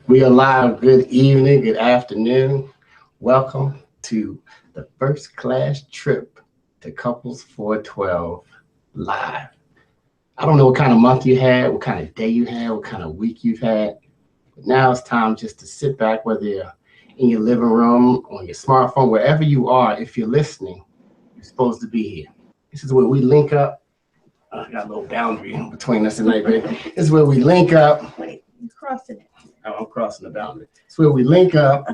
We are live. Good evening, good afternoon. Welcome to the first class trip to Couples 412 live. I don't know what kind of month you had, what kind of day you had, what kind of week you've had, but now it's time just to sit back, whether you're in your living room, on your smartphone, wherever you are. If you're listening, you're supposed to be here. This is where we link up. I got a little boundary between us tonight, but this is where we link up. Wait, you're crossing it. Oh, I'm crossing the boundary. It's where we link up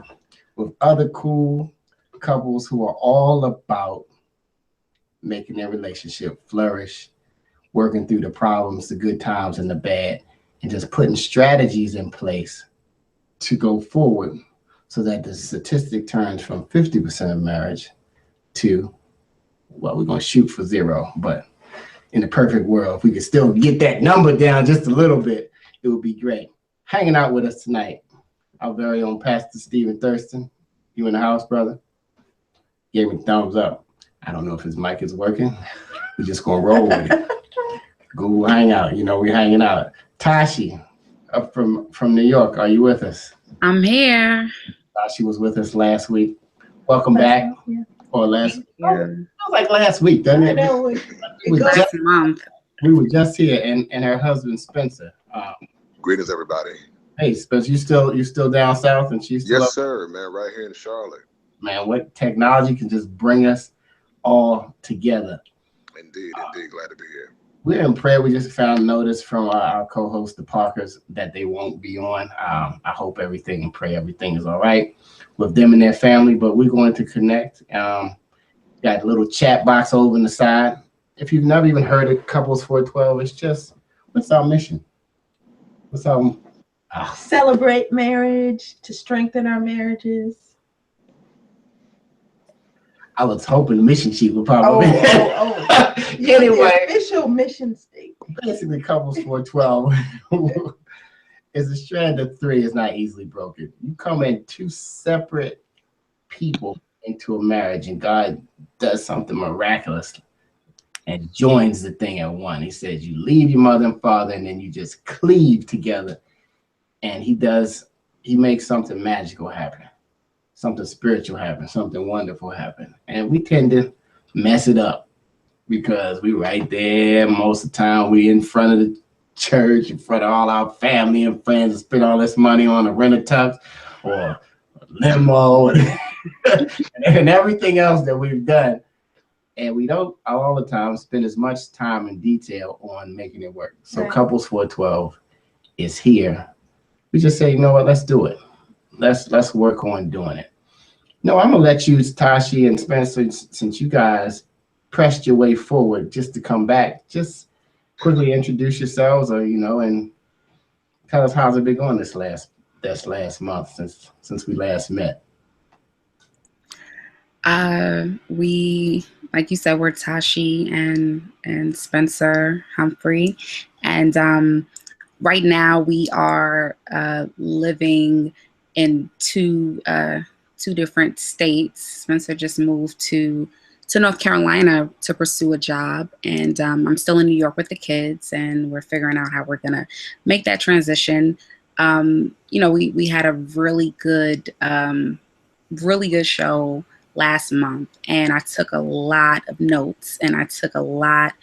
with other cool couples who are all about making their relationship flourish, working through the problems, the good times and the bad, and just putting strategies in place to go forward so that the statistic turns from 50% of marriage to, well, we're going to shoot for zero, but in the perfect world, if we could still get that number down just a little bit, it would be great. Hanging out with us tonight, our very own Pastor Stephen Thurston. You in the house, brother? Gave me thumbs up. I don't know if his mic is working. We're just gonna roll with it. Google Hangout. We're hanging out. Tashi, up from New York. Are you with us? I'm here. Tashi was with us last week. Welcome back. Yeah. Or last. Yeah. Oh, it was like last week, doesn't it? Last month. We were just here, and her husband Spencer. Greetings, everybody. Hey, Spencer, you still down south, and she's still Yes, up? sir, man. Right here in Charlotte. Man, what technology can just bring us all together. Indeed. Glad to be here. We're in prayer. We just found notice from our co-host, the Parkers, that they won't be on. I hope everything and pray everything is all right with them and their family, but we're going to connect. Got a little chat box over on the side. If you've never even heard of Couples 412, it's just, what's our mission? What's our Celebrate marriage, to strengthen our marriages. I was hoping the mission sheet would probably. The Anyway, official mission statement. basically, Couples 412 is a strand of three. Is not easily broken. You come in two separate people into a marriage, and God does something miraculous and joins the thing at one. He says, you leave your mother and father, and then you just cleave together. And he makes something magical happen, something spiritual happen, something wonderful happen. And we tend to mess it up because we right there most of the time. We in front of the church, in front of all our family and friends, and spend all this money on a rent-a-tux or a limo and everything else that we've done. And we don't all the time spend as much time in detail on making it work. So Right. Couples 412 is here. We just say, you know what, let's do it. Let's work on doing it. No, I'm gonna let you, Tashi and Spencer, since you guys pressed your way forward just to come back, just quickly introduce yourselves, or and tell us how's it been going this last month since we last met. We, like you said, we're Tashi and Spencer Humphrey, and right now we are living in two different states. Spencer just moved to North Carolina to pursue a job, and I'm still in New York with the kids, and we're figuring out how we're gonna make that transition. We had a really good show last month, and I took a lot of notes, and I took a lot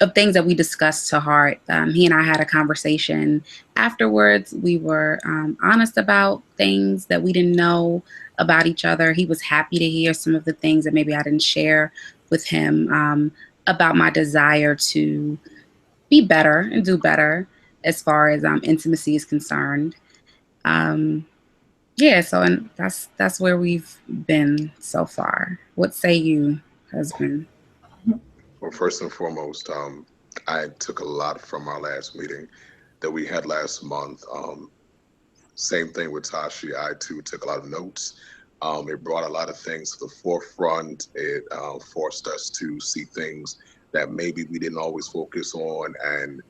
of things that we discussed to heart. He and I had a conversation afterwards. We were honest about things that we didn't know about each other. He was happy to hear some of the things that maybe I didn't share with him about my desire to be better and do better as far as intimacy is concerned. So and that's where we've been so far. What say you, husband? Well, first and foremost, I took a lot from our last meeting that we had last month. Same thing with Tashi. I too took a lot of notes. It brought a lot of things to the forefront. It forced us to see things that maybe we didn't always focus on, and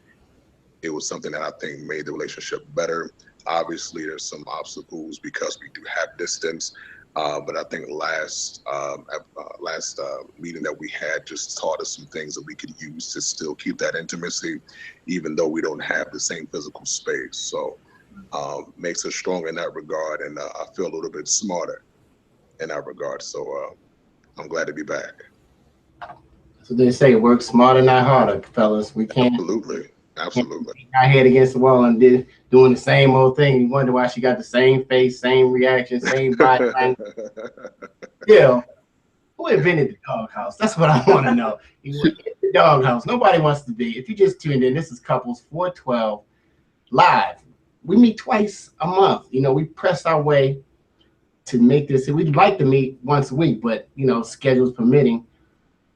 it was something that I think made the relationship better. Obviously, there's some obstacles because we do have distance, but I think last meeting that we had just taught us some things that we could use to still keep that intimacy, even though we don't have the same physical space. So makes us strong in that regard, and I feel a little bit smarter in that regard. So I'm glad to be back. So they say, work smarter, not harder, fellas. We can't. Absolutely. Our head against the wall and doing the same old thing. You wonder why she got the same face, same reaction, same body language. Yeah. Who invented the doghouse? That's what I want to know. The doghouse. Nobody wants to be. If you just tuned in, this is Couples 412 live. We meet twice a month. You know, we press our way to make this. We'd like to meet once a week, but, you know, schedules permitting.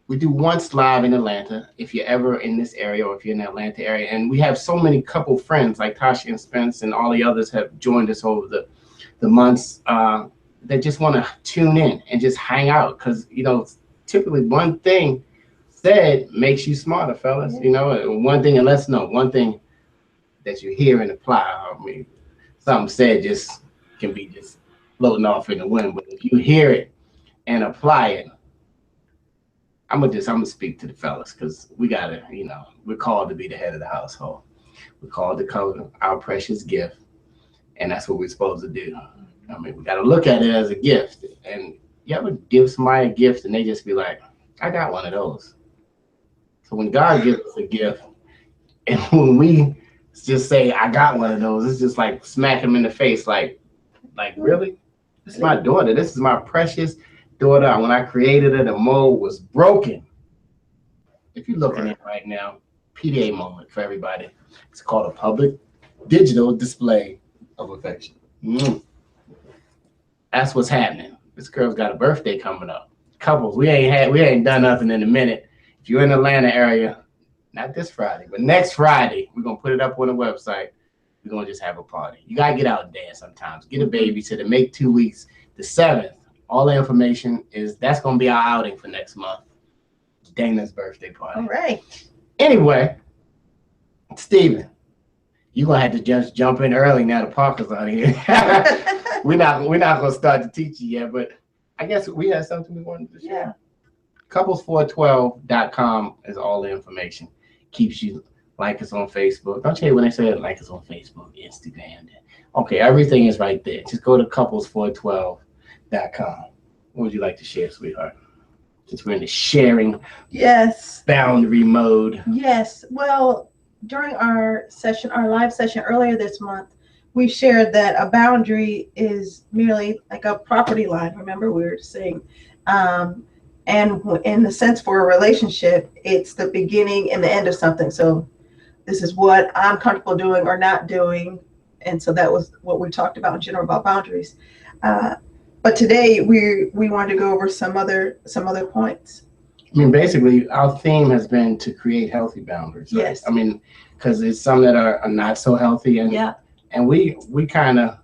We do once live in Atlanta, if you're ever in this area or if you're in the Atlanta area. And we have so many couple friends like Tasha and Spence and all the others have joined us over the months that just want to tune in and just hang out. Because, you know, typically one thing said makes you smarter, fellas. You know, one thing, and let's know, one thing that you hear and apply. I mean, something said just can be just floating off in the wind. But if you hear it and apply it, I'm gonna speak to the fellas because we gotta, you know, we're called to be the head of the household. We're called to cover our precious gift, and that's what we're supposed to do. I mean, we gotta look at it as a gift. And you ever give somebody a gift and they just be like, I got one of those. So when God gives us a gift, and when we just say, I got one of those, it's just like smack him in the face, like really? This is my daughter. This is my precious daughter. When I created her, the mold was broken. If you're looking at it right now, PDA moment for everybody. It's called a public digital display of affection. That's what's happening. This girl's got a birthday coming up. Couples, we ain't done nothing in a minute. If you're in the Atlanta area, not this Friday, but next Friday, we're gonna put it up on the website. We're gonna just have a party. You gotta get out and dance sometimes. Get a babysitter. Make 2 weeks. The 7th. All the information that's going to be our outing for next month. Dana's birthday party. All right. Anyway, Steven, you're going to have to just jump in early now. The Parker's out here. we're not going to start to teach you yet, but I guess we had something we wanted to share. Yeah. Couples412.com is all the information. Keeps you like us on Facebook. Don't you hate when they say like us on Facebook, Instagram? Okay, everything is right there. Just go to Couples412.com. What would you like to share, sweetheart? Since we're in the sharing boundary mode. Yes. Well, during our live session earlier this month, we shared that a boundary is merely like a property line. Remember, we were saying, and in the sense for a relationship, it's the beginning and the end of something. So this is what I'm comfortable doing or not doing. And so that was what we talked about in general about boundaries. But today we wanted to go over some other points. I mean, basically, our theme has been to create healthy boundaries. Right? Yes. I mean, because there's some that are not so healthy, and we kind of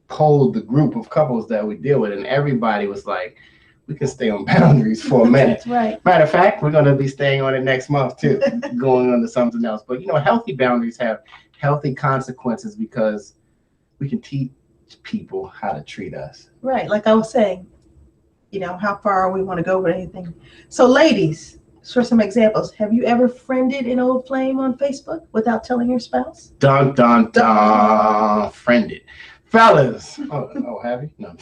polled the group of couples that we deal with, and everybody was like, we can stay on boundaries for a minute. That's right. Matter of fact, we're going to be staying on it next month too, going on to something else. But you know, healthy boundaries have healthy consequences because we can teach people how to treat us. Right. Like I was saying, you know, how far we want to go with anything. So ladies, for some examples, have you ever friended an old flame on Facebook without telling your spouse? Dun, dun, dun. Friended. Fellas. Oh, have you? No.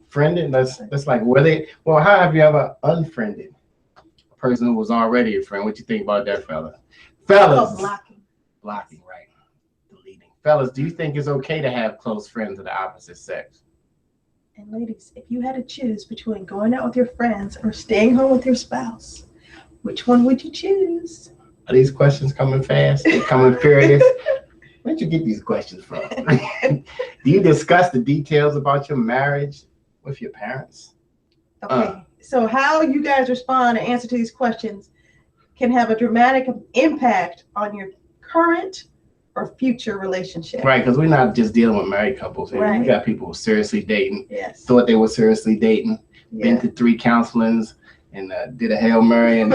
Friended? That's like, how have you ever unfriended a person who was already a friend? What you think about that, fella? Fellas. Blocking. Blocking, right. Deleting. Fellas, do you think it's okay to have close friends of the opposite sex? And ladies, if you had to choose between going out with your friends or staying home with your spouse, which one would you choose? Are these questions coming fast? They're coming furious? Where'd you get these questions from? Do you discuss the details about your marriage with your parents? Okay, so how you guys respond and answer to these questions can have a dramatic impact on your current or future relationship. Right, because we're not just dealing with married couples here. Right. We got people who seriously dating, Yes. thought they were seriously dating, been Yeah. to 3 counselings, and did a Hail Mary and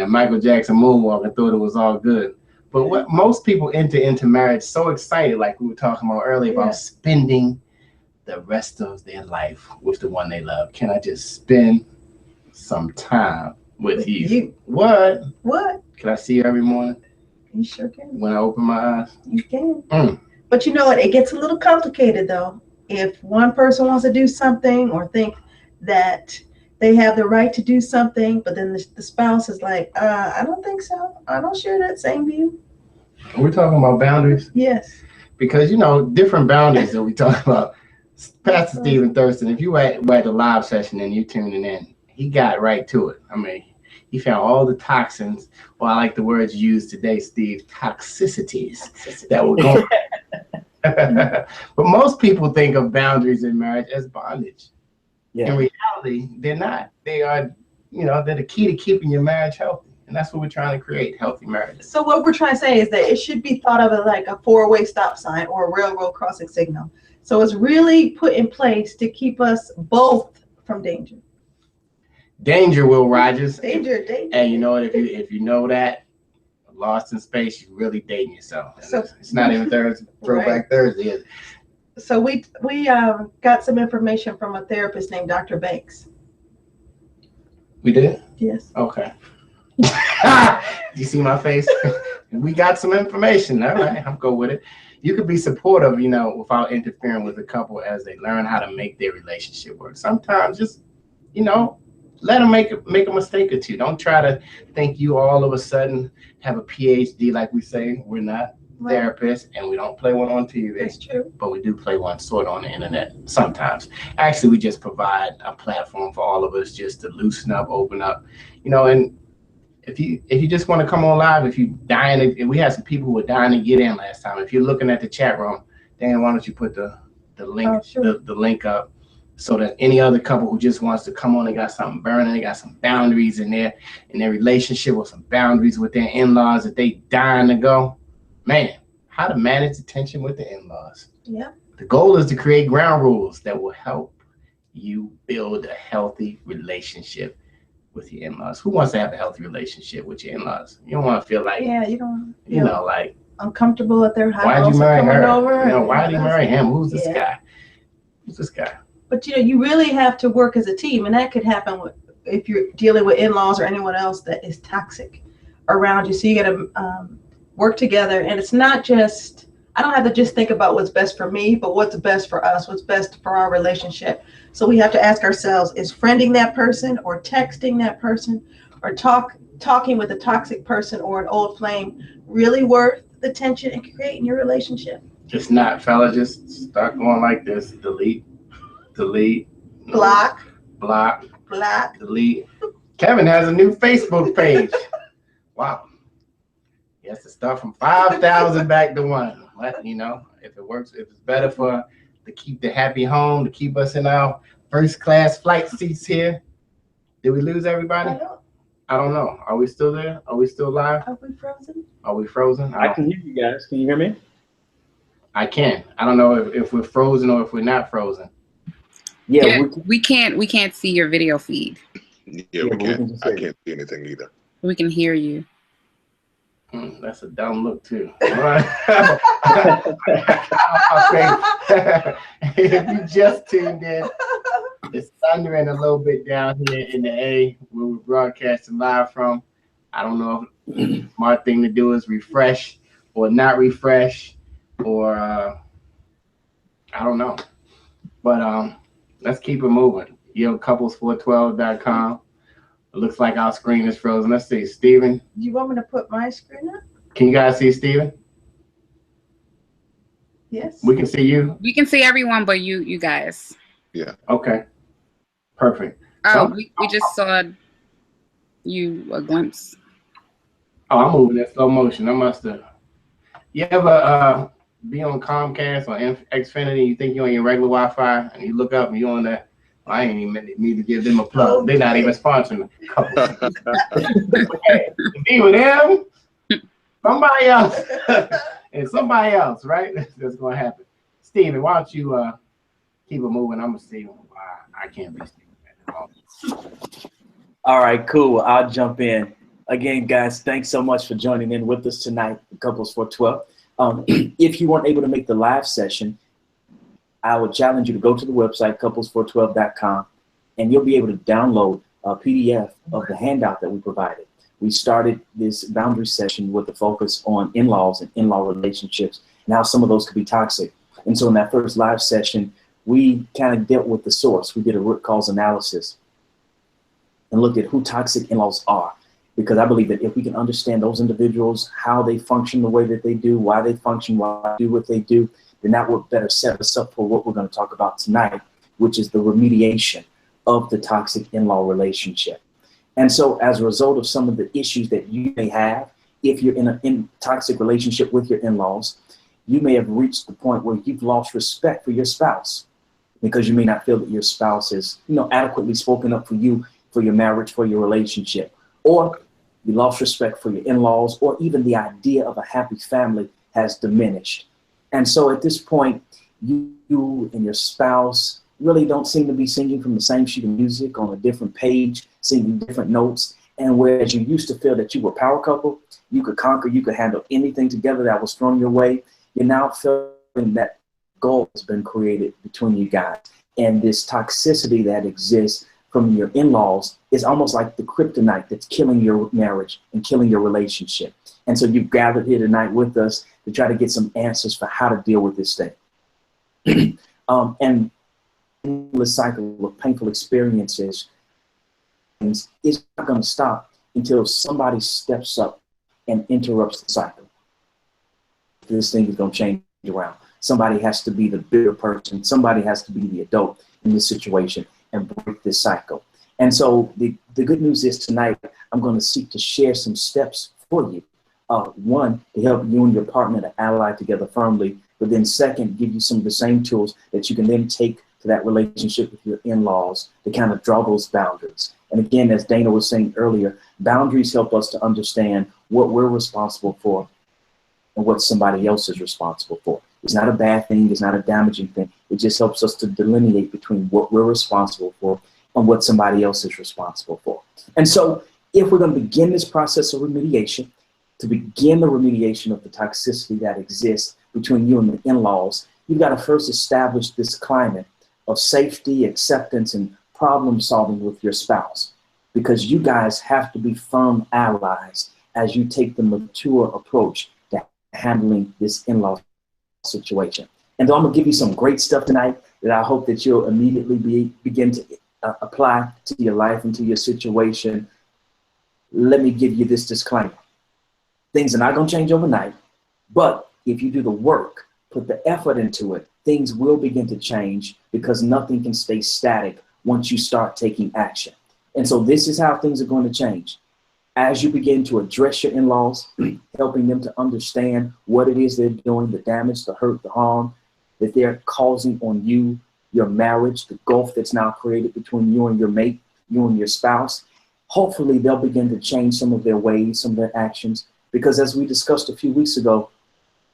a Michael Jackson moonwalk and thought it was all good. But what most people enter into marriage so excited, like we were talking about earlier, Yeah. about spending the rest of their life with the one they love. Can I just spend some time with you? What? What? Can I see you every morning You sure can. when I open my eyes? You can. Mm. But you know what? It gets a little complicated though. If one person wants to do something or think that they have the right to do something, but then the spouse is like, I don't think so. I don't share that same view. We're talking about boundaries Yes. because, different boundaries that we talk about. Pastor Stephen Thurston, if you were at the live session and you tuning in, he got right to it. I mean, he found all the toxins, well, I like the words used today, Steve, toxicities that were going. But most people think of boundaries in marriage as bondage. Yeah. In reality, they're not. They are, they're the key to keeping your marriage healthy. And that's what we're trying to create, healthy marriages. So what we're trying to say is that it should be thought of as like a four-way stop sign or a railroad crossing signal. So it's really put in place to keep us both from danger. Danger, Will Rogers. Danger. And you know what? If you know that, lost in space, you're really dating yourself. So it's not even Thursday, Throwback right. Thursday, is it? So we got some information from a therapist named Dr. Banks. We did? Yes. Okay. You see my face? We got some information. All right, I'm good with it. You could be supportive, without interfering with the couple as they learn how to make their relationship work. Sometimes just, let them make a mistake or two. Don't try to think you all of a sudden have a PhD like we say. We're not therapists, and we don't play one on TV. That's true. But we do play one sort of on the internet sometimes. Actually, we just provide a platform for all of us just to loosen up, open up, and if you just want to come on live, if you dying to, we had some people who were dying to get in last time. If you're looking at the chat room, Dan, why don't you put the link the link up so that any other couple who just wants to come on, they got something burning, they got some boundaries in their relationship or some boundaries with their in-laws that they dying to go. Man, how to manage the tension with the in-laws. Yeah. The goal is to create ground rules that will help you build a healthy relationship with your in-laws. Who wants to have a healthy relationship with your in-laws? You don't want to feel like, you don't, like uncomfortable at their house. Why'd you marry her? Over why did you marry him? Who's this guy? Who's this guy? But you really have to work as a team, and that could happen if you're dealing with in-laws or anyone else that is toxic around you. So you got to work together, and it's not just. I don't have to just think about what's best for me, but what's best for us, what's best for our relationship. So we have to ask ourselves, is friending that person or texting that person or talking with a toxic person or an old flame really worth the tension and creating your relationship? It's not, fella. Just start going like this. Delete, block, delete. Kevin has a new Facebook page. Wow. He has to start from 5,000 back to 1. What, if it works, if it's better to keep the happy home, to keep us in our first class flight seats here. Did we lose everybody? I don't know. Are we still there? Are we still live? Are we frozen? I can hear you guys. Can you hear me? I can. I don't know if we're frozen or if we're not frozen. Yeah, we can't see your video feed. Yeah, we can't. I can't see anything either. We can hear you. That's a dumb look too. If you just tuned in, it's thundering a little bit down here in the A where we're broadcasting live from. I don't know if the smart thing to do is refresh or not refresh, or I don't know. But let's keep it moving. Couples412.com. It looks like our screen is frozen. Let's see, Steven. Do you want me to put my screen up? Can you guys see Steven? Yes. We can see you. We can see everyone but you guys. Yeah. Okay. Perfect. Oh, we just saw you a glimpse. Oh, I'm moving in slow motion. I must have. You ever be on Comcast or Xfinity, you think you're on your regular Wi-Fi, and you look up and you're on that. I ain't even need to give them a plug. They're not even sponsoring me. Okay. To be with them, somebody else, and somebody else, right? That's going to happen. Steven, why don't you keep it moving? I'm going to see why I can't be Steven. All right, cool. I'll jump in. Again, guys, thanks so much for joining in with us tonight, Couples 412. If you weren't able to make the live session, I would challenge you to go to the website, couples412.com, and you'll be able to download a PDF of the handout that we provided. We started this boundary session with a focus on in-laws and in-law relationships, Now, some of those could be toxic. And so in that first live session, we kind of dealt with the source. We did a root cause analysis and looked at who toxic in-laws are. Because I believe that if we can understand those individuals, how they function the way that they do, why they function, why they do what they do, then that would better set us up for what we're going to talk about tonight, which is the remediation of the toxic in-law relationship. And so as a result of some of the issues that you may have, if you're in a toxic relationship with your in-laws, you may have reached the point where you've lost respect for your spouse because you may not feel that your spouse is, adequately spoken up for you, for your marriage, for your relationship. Or you lost respect for your in-laws, or even the idea of a happy family has diminished. And so at this point, you and your spouse really don't seem to be singing from the same sheet of music on a different page, singing different notes. And whereas you used to feel that you were a power couple, you could conquer, you could handle anything together that was thrown your way, you're now feeling that gulf has been created between you guys. And this toxicity that exists from your in-laws is almost like the kryptonite that's killing your marriage and killing your relationship. And so you've gathered here tonight with us to try to get some answers for how to deal with this thing. And the cycle of painful experiences is not going to stop until somebody steps up and interrupts the cycle. This thing is going to change around. Somebody has to be the bigger person. Somebody has to be the adult in this situation and break this cycle. And so the good news is tonight, I'm going to seek to share some steps for you. One, to help you and your partner to ally together firmly, but then second, give you some of the same tools that you can then take to that relationship with your in-laws to kind of draw those boundaries. And again, as Dana was saying earlier, boundaries help us to understand what we're responsible for and what somebody else is responsible for. It's not a bad thing. It's not a damaging thing. It just helps us to delineate between what we're responsible for and what somebody else is responsible for. And so if we're going to begin this process of remediation, to begin the remediation of the toxicity that exists between you and the in-laws, you've got to first establish this climate of safety, acceptance, and problem solving with your spouse, because you guys have to be firm allies as you take the mature approach to handling this in-law situation. And I'm going to give you some great stuff tonight that I hope that you'll immediately begin to apply to your life and to your situation. Let me give you this disclaimer. Things are not going to change overnight, but if you do the work, put the effort into it, things will begin to change, because nothing can stay static once you start taking action. And so this is how things are going to change. As you begin to address your in-laws, helping them to understand what it is they're doing, the damage, the hurt, the harm that they're causing on you, your marriage, the gulf that's now created between you and your mate, you and your spouse. Hopefully they'll begin to change some of their ways, some of their actions, because as we discussed a few weeks ago,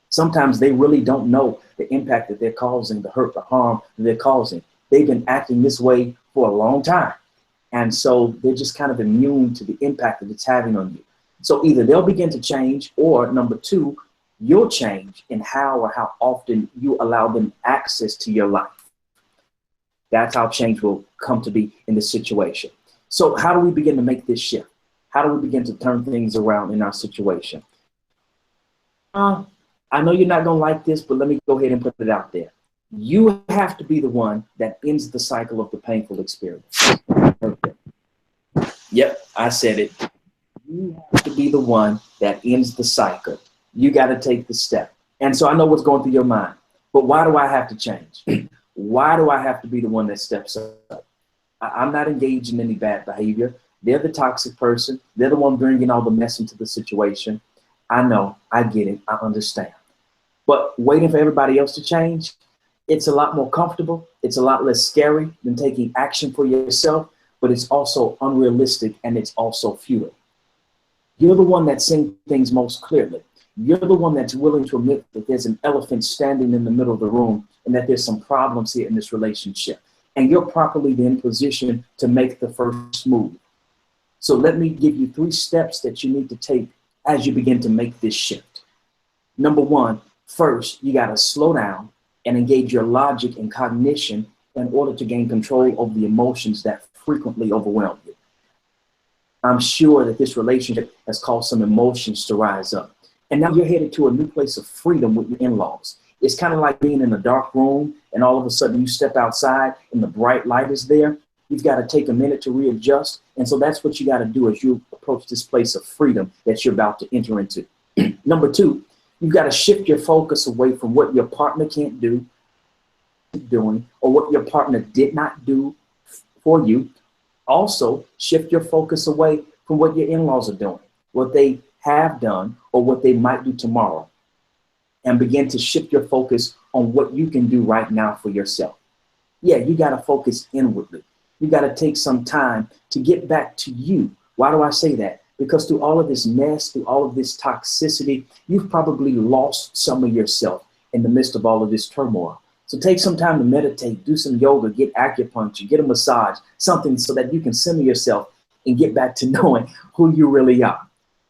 sometimes they really don't know the impact that they're causing, the hurt, the harm that they're causing. They've been acting this way for a long time. And so they're just kind of immune to the impact that it's having on you. So either they'll begin to change, or number two, you'll change in how or how often you allow them access to your life. That's how change will come to be in this situation. So how do we begin to make this shift? How do we begin to turn things around in our situation? I know you're not going to like this, but let me go ahead and put it out there. You have to be the one that ends the cycle of the painful experience. Okay. Yep, I said it. You have to be the one that ends the cycle. You got to take the step. And so I know what's going through your mind, but why do I have to change? Why do I have to be the one that steps up? I'm not engaged in any bad behavior. They're the toxic person. They're the one bringing all the mess into the situation. I know, I get it, I understand. But waiting for everybody else to change, it's a lot more comfortable. It's a lot less scary than taking action for yourself, but it's also unrealistic, and it's also futile. You're the one that's seeing things most clearly. You're the one that's willing to admit that there's an elephant standing in the middle of the room and that there's some problems here in this relationship. And you're properly in position to make the first move. So let me give you 3 steps that you need to take as you begin to make this shift. Number 1, first, you got to slow down and engage your logic and cognition in order to gain control over the emotions that frequently overwhelm you. I'm sure that this relationship has caused some emotions to rise up. And now you're headed to a new place of freedom with your in-laws. It's kind of like being in a dark room and all of a sudden you step outside and the bright light is there. You've got to take a minute to readjust. And so that's what you got to do as you approach this place of freedom that you're about to enter into. Number two, you've got to shift your focus away from what your partner can't do, doing, or what your partner did not do for you. Also, shift your focus away from what your in-laws are doing, what they have done, or what they might do tomorrow. And begin to shift your focus on what you can do right now for yourself. Yeah, you got to focus inwardly. You got to take some time to get back to you. Why do I say that? Because through all of this mess, through all of this toxicity, you've probably lost some of yourself in the midst of all of this turmoil. So take some time to meditate, do some yoga, get acupuncture, get a massage, something so that you can center yourself and get back to knowing who you really are.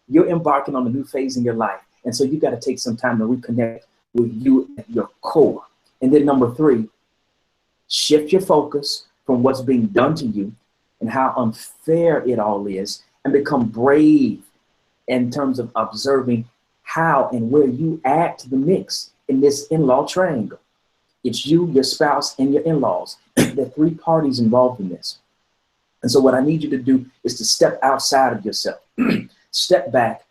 You're embarking on a new phase in your life. And so you got to take some time to reconnect with you at your core. And then number three, shift your focus from what's being done to you and how unfair it all is, and become brave in terms of observing how and where you add to the mix in this in-law triangle. It's you, your spouse, and your in-laws. There are three parties involved in this. And so what I need you to do is to step outside of yourself. Step back,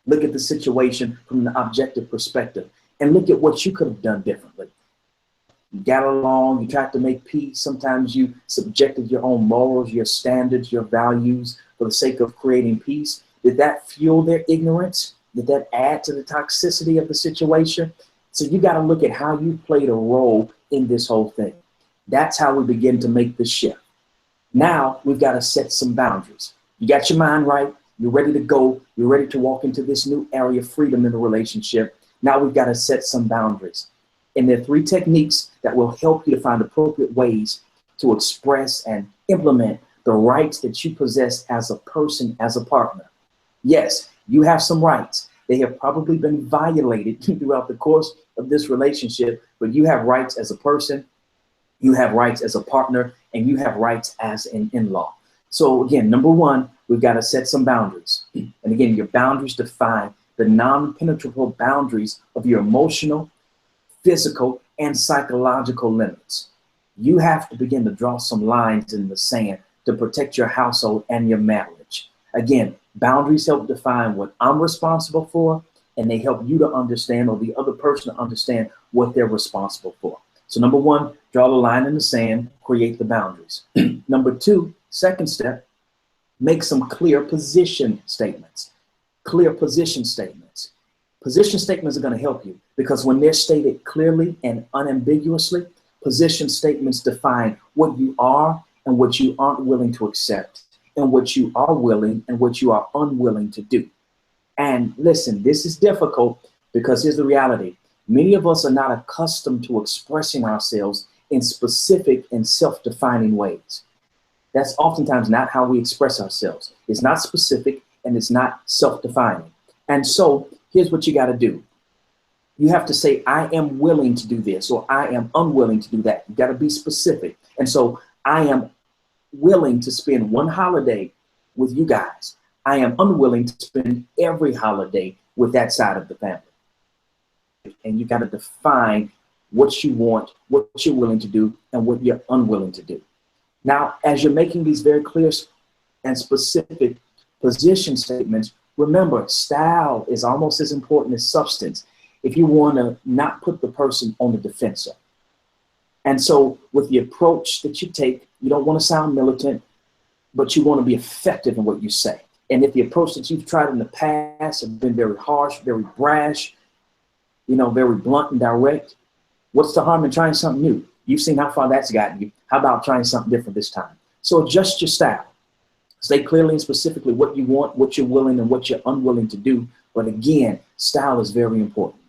look at the situation from an objective perspective, and look at what you could have done differently. You got along, you tried to make peace. Sometimes you subjected your own morals, your standards, your values for the sake of creating peace. Did that fuel their ignorance? Did that add to the toxicity of the situation? So you got to look at how you played a role in this whole thing. That's how we begin to make the shift. Now we've got to set some boundaries. You got your mind right. You're ready to go. You're ready to walk into this new area of freedom in the relationship. Now we've got to set some boundaries. And there are three techniques that will help you to find appropriate ways to express and implement the rights that you possess as a person, as a partner. Yes, you have some rights. They have probably been violated throughout the course of this relationship, but you have rights as a person, you have rights as a partner, and you have rights as an in-law. So again, number one, we've got to set some boundaries. And again, your boundaries define the non-penetrable boundaries of your emotional, physical, and psychological limits. You have to begin to draw some lines in the sand to protect your household and your marriage. Again, boundaries help define what I'm responsible for, and they help you to understand, or the other person to understand, what they're responsible for. So number one, draw the line in the sand, create the boundaries. Number two, second step, make some clear position statements. Clear position statements. Position statements are going to help you because when they're stated clearly and unambiguously, position statements define what you are and what you aren't willing to accept, and what you are willing and what you are unwilling to do. And listen, this is difficult because here's the reality. Many of us are not accustomed to expressing ourselves in specific and self-defining ways. That's oftentimes not how we express ourselves. It's not specific and it's not self-defining. And so here's what you got to do. You have to say, I am willing to do this, or I am unwilling to do that. You got to be specific. And so I am willing to spend one holiday with you guys. I am unwilling to spend every holiday with that side of the family. And you got to define what you want, what you're willing to do, and what you're unwilling to do. Now, as you're making these very clear and specific position statements, remember, style is almost as important as substance if you want to not put the person on the defensive. And so with the approach that you take, you don't want to sound militant, but you want to be effective in what you say. And if the approach that you've tried in the past has been very harsh, very brash, very blunt and direct, what's the harm in trying something new? You've seen how far that's gotten you. How about trying something different this time? So adjust your style. Say clearly and specifically what you want, what you're willing and what you're unwilling to do. But again, style is very important.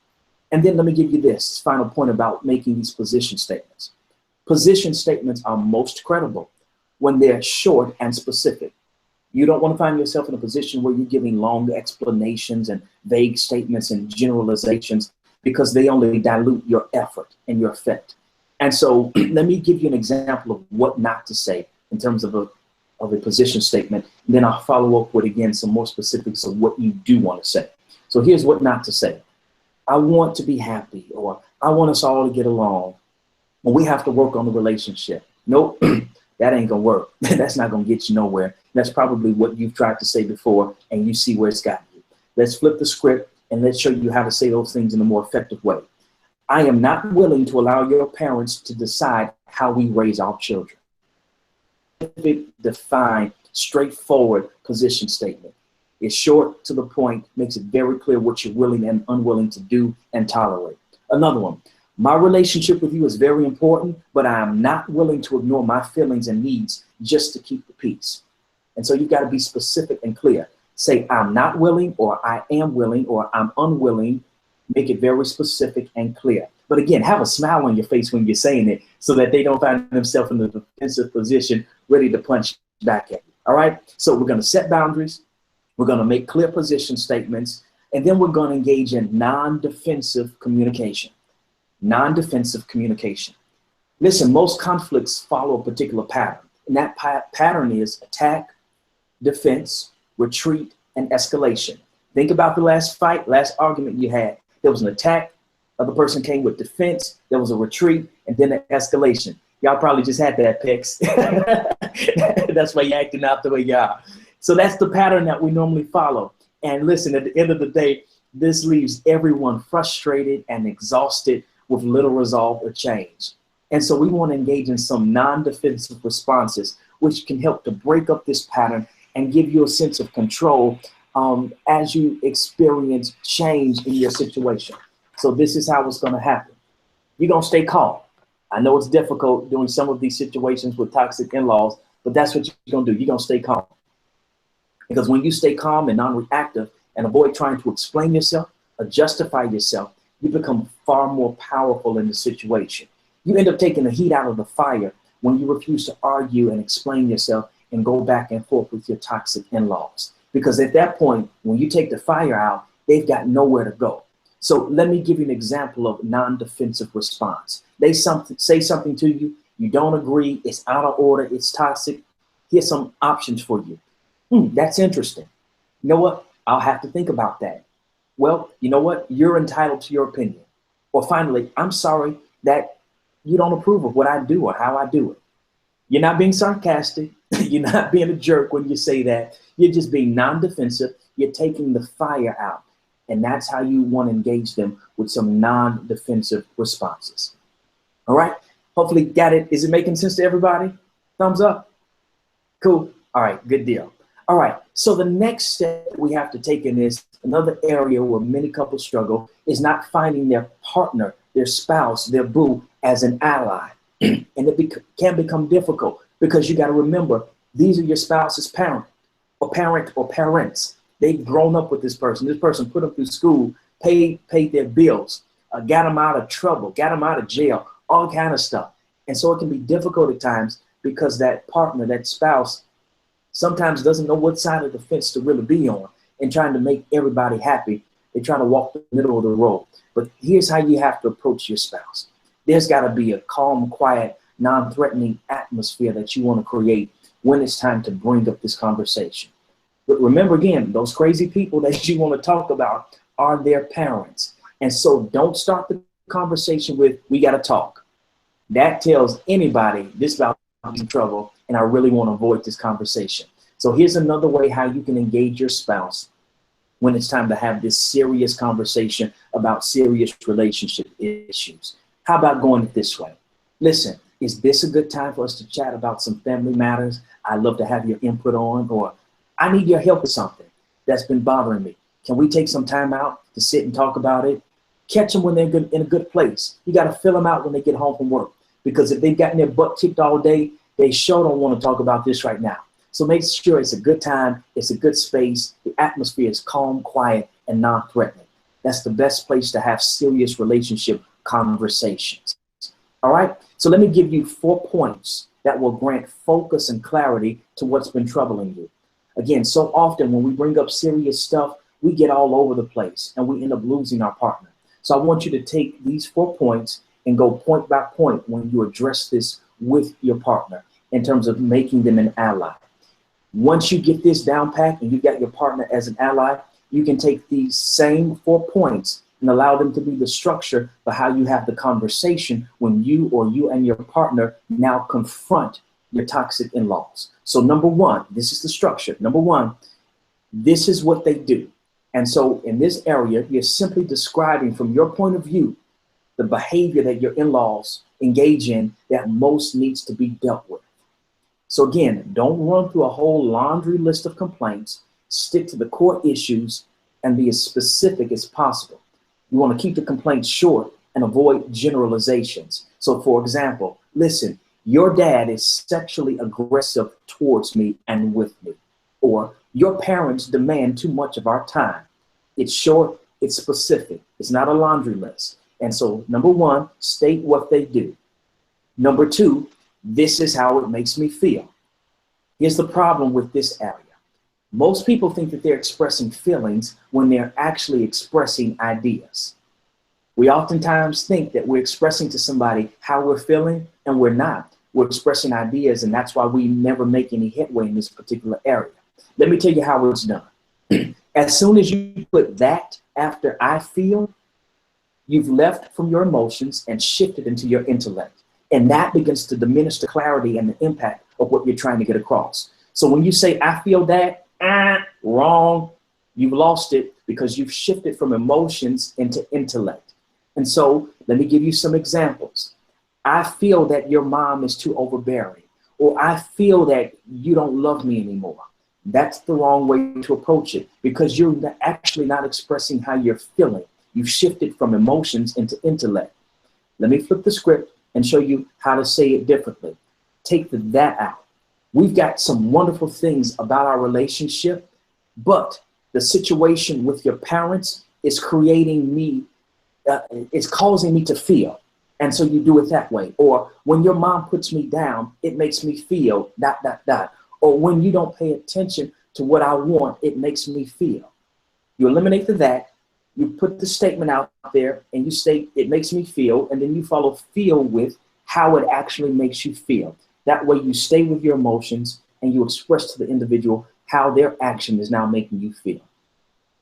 And then let me give you this final point about making these position statements. Position statements are most credible when they're short and specific. You don't want to find yourself in a position where you're giving long explanations and vague statements and generalizations, because they only dilute your effort and your effect. And so let me give you an example of what not to say in terms of a position statement. And then I'll follow up with, again, some more specifics of what you do want to say. So here's what not to say. I want to be happy, or I want us all to get along, and we have to work on the relationship. Nope, that ain't gonna work. That's not gonna get you nowhere. That's probably what you've tried to say before, and you see where it's gotten you. Let's flip the script and let's show you how to say those things in a more effective way. I am not willing to allow your parents to decide how we raise our children. Defined, straightforward position statement. It's short, to the point, makes it very clear what you're willing and unwilling to do and tolerate. Another one, my relationship with you is very important, but I am not willing to ignore my feelings and needs just to keep the peace. And so you've got to be specific and clear. Say, I'm not willing, or I am willing, or I'm unwilling. Make it very specific and clear. But again, have a smile on your face when you're saying it so that they don't find themselves in a defensive position, ready to punch back at you. All right? So we're going to set boundaries. We're going to make clear position statements. And then we're going to engage in non-defensive communication. Non-defensive communication. Listen, most conflicts follow a particular pattern. And that pattern is attack, defense, retreat, and escalation. Think about the last fight, last argument you had. There was an attack, other person came with defense, there was a retreat, and then an escalation. Y'all probably just had that, Pix. That's why you're acting out the way you are. So that's the pattern that we normally follow. And listen, at the end of the day, this leaves everyone frustrated and exhausted with little resolve or change. And so we want to engage in some non-defensive responses, which can help to break up this pattern and give you a sense of control as you experience change in your situation. So this is how it's going to happen. You're going to stay calm. I know it's difficult doing some of these situations with toxic in-laws, but that's what you're going to do. You're going to stay calm. Because when you stay calm and non-reactive and avoid trying to explain yourself or justify yourself, you become far more powerful in the situation. You end up taking the heat out of the fire when you refuse to argue and explain yourself and go back and forth with your toxic in-laws. Because at that point, when you take the fire out, they've got nowhere to go. So let me give you an example of non-defensive response. They say something to you, you don't agree, it's out of order, it's toxic. Here's some options for you. That's interesting. You know what? I'll have to think about that. Well, you know what? You're entitled to your opinion. Or finally, I'm sorry that you don't approve of what I do or how I do it. You're not being sarcastic. You're not being a jerk when you say that. You're just being non-defensive. You're taking the fire out. And that's how you want to engage them with some non-defensive responses. All right. Hopefully got it. Is it making sense to everybody? Thumbs up. Cool. All right. Good deal. All right. So the next step we have to take in this, another area where many couples struggle, is not finding their partner, their spouse, their boo as an ally. And it can become difficult because you got to remember, these are your spouse's parent or parents. They've grown up with this person. This person put them through school, paid their bills, got them out of trouble, got them out of jail, all kind of stuff. And so it can be difficult at times because that partner, that spouse, sometimes doesn't know what side of the fence to really be on and trying to make everybody happy. They try to walk the middle of the road. But here's how you have to approach your spouse. There's got to be a calm, quiet, non-threatening atmosphere that you want to create when it's time to bring up this conversation. But remember again, those crazy people that you want to talk about are their parents. And so don't start the conversation with, we got to talk. That tells anybody this about in trouble and I really want to avoid this conversation. So here's another way how you can engage your spouse when it's time to have this serious conversation about serious relationship issues. How about going it this way? Listen, is this a good time for us to chat about some family matters I'd love to have your input on, or I need your help with something that's been bothering me. Can we take some time out to sit and talk about it? Catch them when they're in a good place. You got to fill them out when they get home from work, because if they've gotten their butt kicked all day, they sure don't want to talk about this right now. So make sure it's a good time, it's a good space, the atmosphere is calm, quiet, and non-threatening. That's the best place to have serious relationship conversations. All right, so let me give you 4 points that will grant focus and clarity to what's been troubling you. Again, so often when we bring up serious stuff, we get all over the place and we end up losing our partner. So I want you to take these 4 points and go point by point when you address this with your partner in terms of making them an ally. Once you get this down pat and you got your partner as an ally, you can take these same 4 points and allow them to be the structure for how you have the conversation when you or you and your partner now confront your toxic in-laws. So number one, this is the structure. Number one, this is what they do. And so in this area, you're simply describing from your point of view the behavior that your in-laws engage in that most needs to be dealt with. So again, don't run through a whole laundry list of complaints. Stick to the core issues and be as specific as possible. You want to keep the complaints short and avoid generalizations. So for example, listen, your dad is sexually aggressive towards me and with me. Or your parents demand too much of our time. It's short, it's specific. It's not a laundry list. And so number one, state what they do. Number two, this is how it makes me feel. Here's the problem with this area. Most people think that they're expressing feelings when they're actually expressing ideas. We oftentimes think that we're expressing to somebody how we're feeling, and we're not. We're expressing ideas, and that's why we never make any headway in this particular area. Let me tell you how it's done. As soon as you put that after I feel, you've left from your emotions and shifted into your intellect. And that begins to diminish the clarity and the impact of what you're trying to get across. So when you say, I feel that, wrong, you've lost it because you've shifted from emotions into intellect. And so let me give you some examples. I feel that your mom is too overbearing, or I feel that you don't love me anymore. That's the wrong way to approach it because you're actually not expressing how you're feeling. You've shifted from emotions into intellect. Let me flip the script and show you how to say it differently. Take the that out. We've got some wonderful things about our relationship, but the situation with your parents is creating me, it's causing me to feel. And so you do it that way. Or when your mom puts me down, it makes me feel ... Or when you don't pay attention to what I want, it makes me feel. You eliminate the that, you put the statement out there and you state it makes me feel, and then you follow feel with how it actually makes you feel. That way you stay with your emotions and you express to the individual how their action is now making you feel.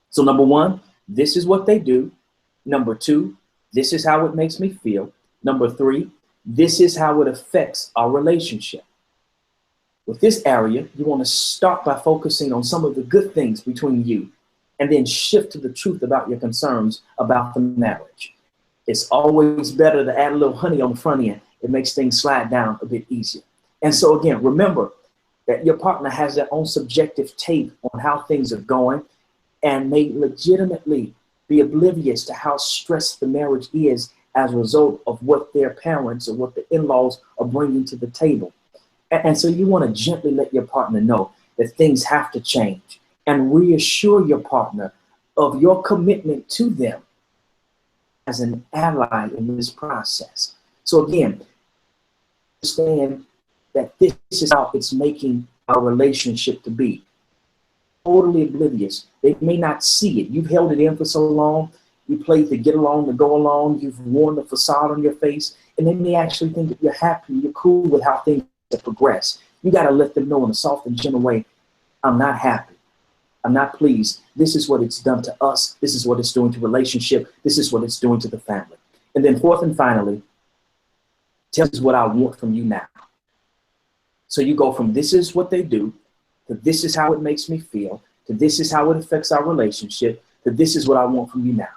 So number one, this is what they do. Number two, this is how it makes me feel. Number three, this is how it affects our relationship. With this area, you want to start by focusing on some of the good things between you and then shift to the truth about your concerns about the marriage. It's always better to add a little honey on the front end. It makes things slide down a bit easier. And so again, remember that your partner has their own subjective take on how things are going and may legitimately be oblivious to how stressed the marriage is as a result of what their parents or what the in-laws are bringing to the table. And so you want to gently let your partner know that things have to change and reassure your partner of your commitment to them as an ally in this process. So again, understand that this is how it's making our relationship to be. Totally oblivious. They may not see it. You've held it in for so long. You played the get along, the go along. You've worn the facade on your face. And they may actually think that you're happy, you're cool with how things progress. You got to let them know in a soft and gentle way, I'm not happy. I'm not pleased. This is what it's done to us. This is what it's doing to relationship. This is what it's doing to the family. And then fourth and finally, tell us what I want from you now. So you go from this is what they do, to this is how it makes me feel, to this is how it affects our relationship, to this is what I want from you now.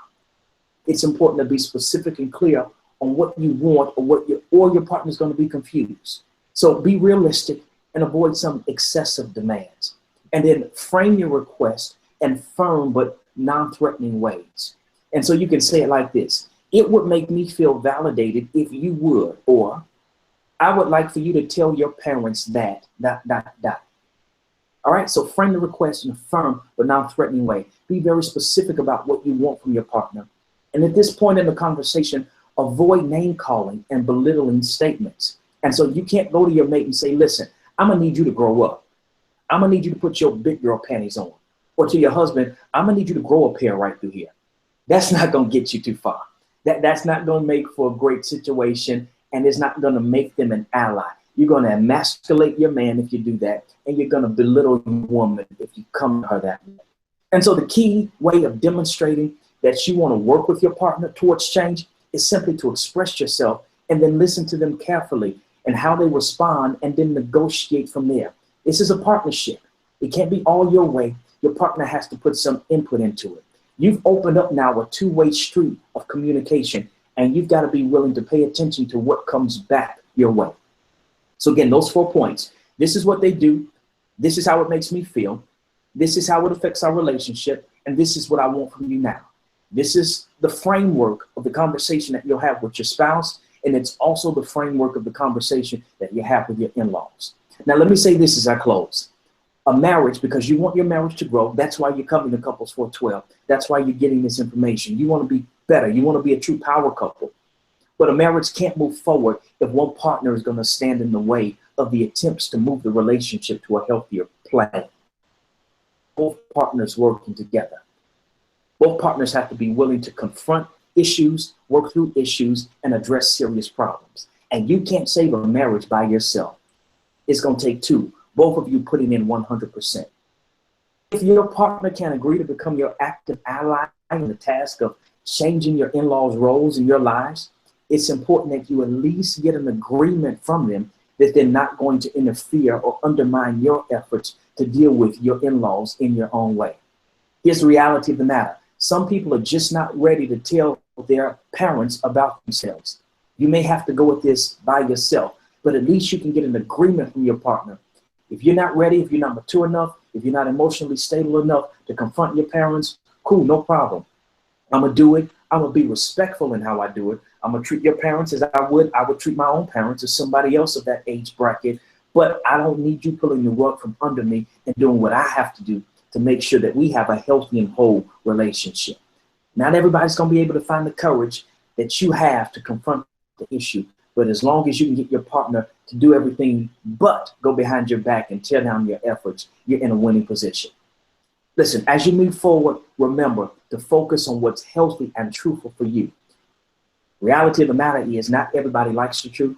It's important to be specific and clear on what you want or your partner's going to be confused. So be realistic and avoid some excessive demands. And then frame your request in firm but non-threatening ways. And so you can say it like this. It would make me feel validated if you would, or I would like for you to tell your parents that, ... All right, so frame the request in a firm but non-threatening way. Be very specific about what you want from your partner. And at this point in the conversation, avoid name calling and belittling statements. And so you can't go to your mate and say, listen, I'm gonna need you to grow up. I'm gonna need you to put your big girl panties on. Or to your husband, I'm gonna need you to grow a pair right through here. That's not gonna get you too far. That's not gonna make for a great situation, and it's not gonna make them an ally. You're gonna emasculate your man if you do that, and you're gonna belittle your woman if you come to her that way. And so the key way of demonstrating that you want to work with your partner towards change is simply to express yourself and then listen to them carefully and how they respond and then negotiate from there. This is a partnership. It can't be all your way. Your partner has to put some input into it. You've opened up now a two-way street of communication, and you've got to be willing to pay attention to what comes back your way. So again, those 4 points. This is what they do. This is how it makes me feel. This is how it affects our relationship. And this is what I want from you now. This is the framework of the conversation that you'll have with your spouse. And it's also the framework of the conversation that you have with your in-laws. Now, let me say this as I close. A marriage, because you want your marriage to grow, that's why you're coming to Couples 412. That's why you're getting this information. You want to be better. You want to be a true power couple. But a marriage can't move forward if one partner is going to stand in the way of the attempts to move the relationship to a healthier plane. Both partners working together. Both partners have to be willing to confront issues, work through issues, and address serious problems. And you can't save a marriage by yourself. It's going to take two, both of you putting in 100%. If your partner can agree to become your active ally in the task of changing your in-laws' roles in your lives, it's important that you at least get an agreement from them that they're not going to interfere or undermine your efforts to deal with your in-laws in your own way. Here's the reality of the matter. Some people are just not ready to tell their parents about themselves. You may have to go with this by yourself, but at least you can get an agreement from your partner. If you're not ready, if you're not mature enough, if you're not emotionally stable enough to confront your parents, cool, no problem. I'm going to do it. I'm going to be respectful in how I do it. I'm going to treat your parents as I would treat my own parents or somebody else of that age bracket. But I don't need you pulling the rug from under me and doing what I have to do to make sure that we have a healthy and whole relationship. Not everybody's going to be able to find the courage that you have to confront the issue. But as long as you can get your partner to do everything but go behind your back and tear down your efforts, you're in a winning position. Listen, as you move forward, remember to focus on what's healthy and truthful for you. Reality of the matter is not everybody likes the truth.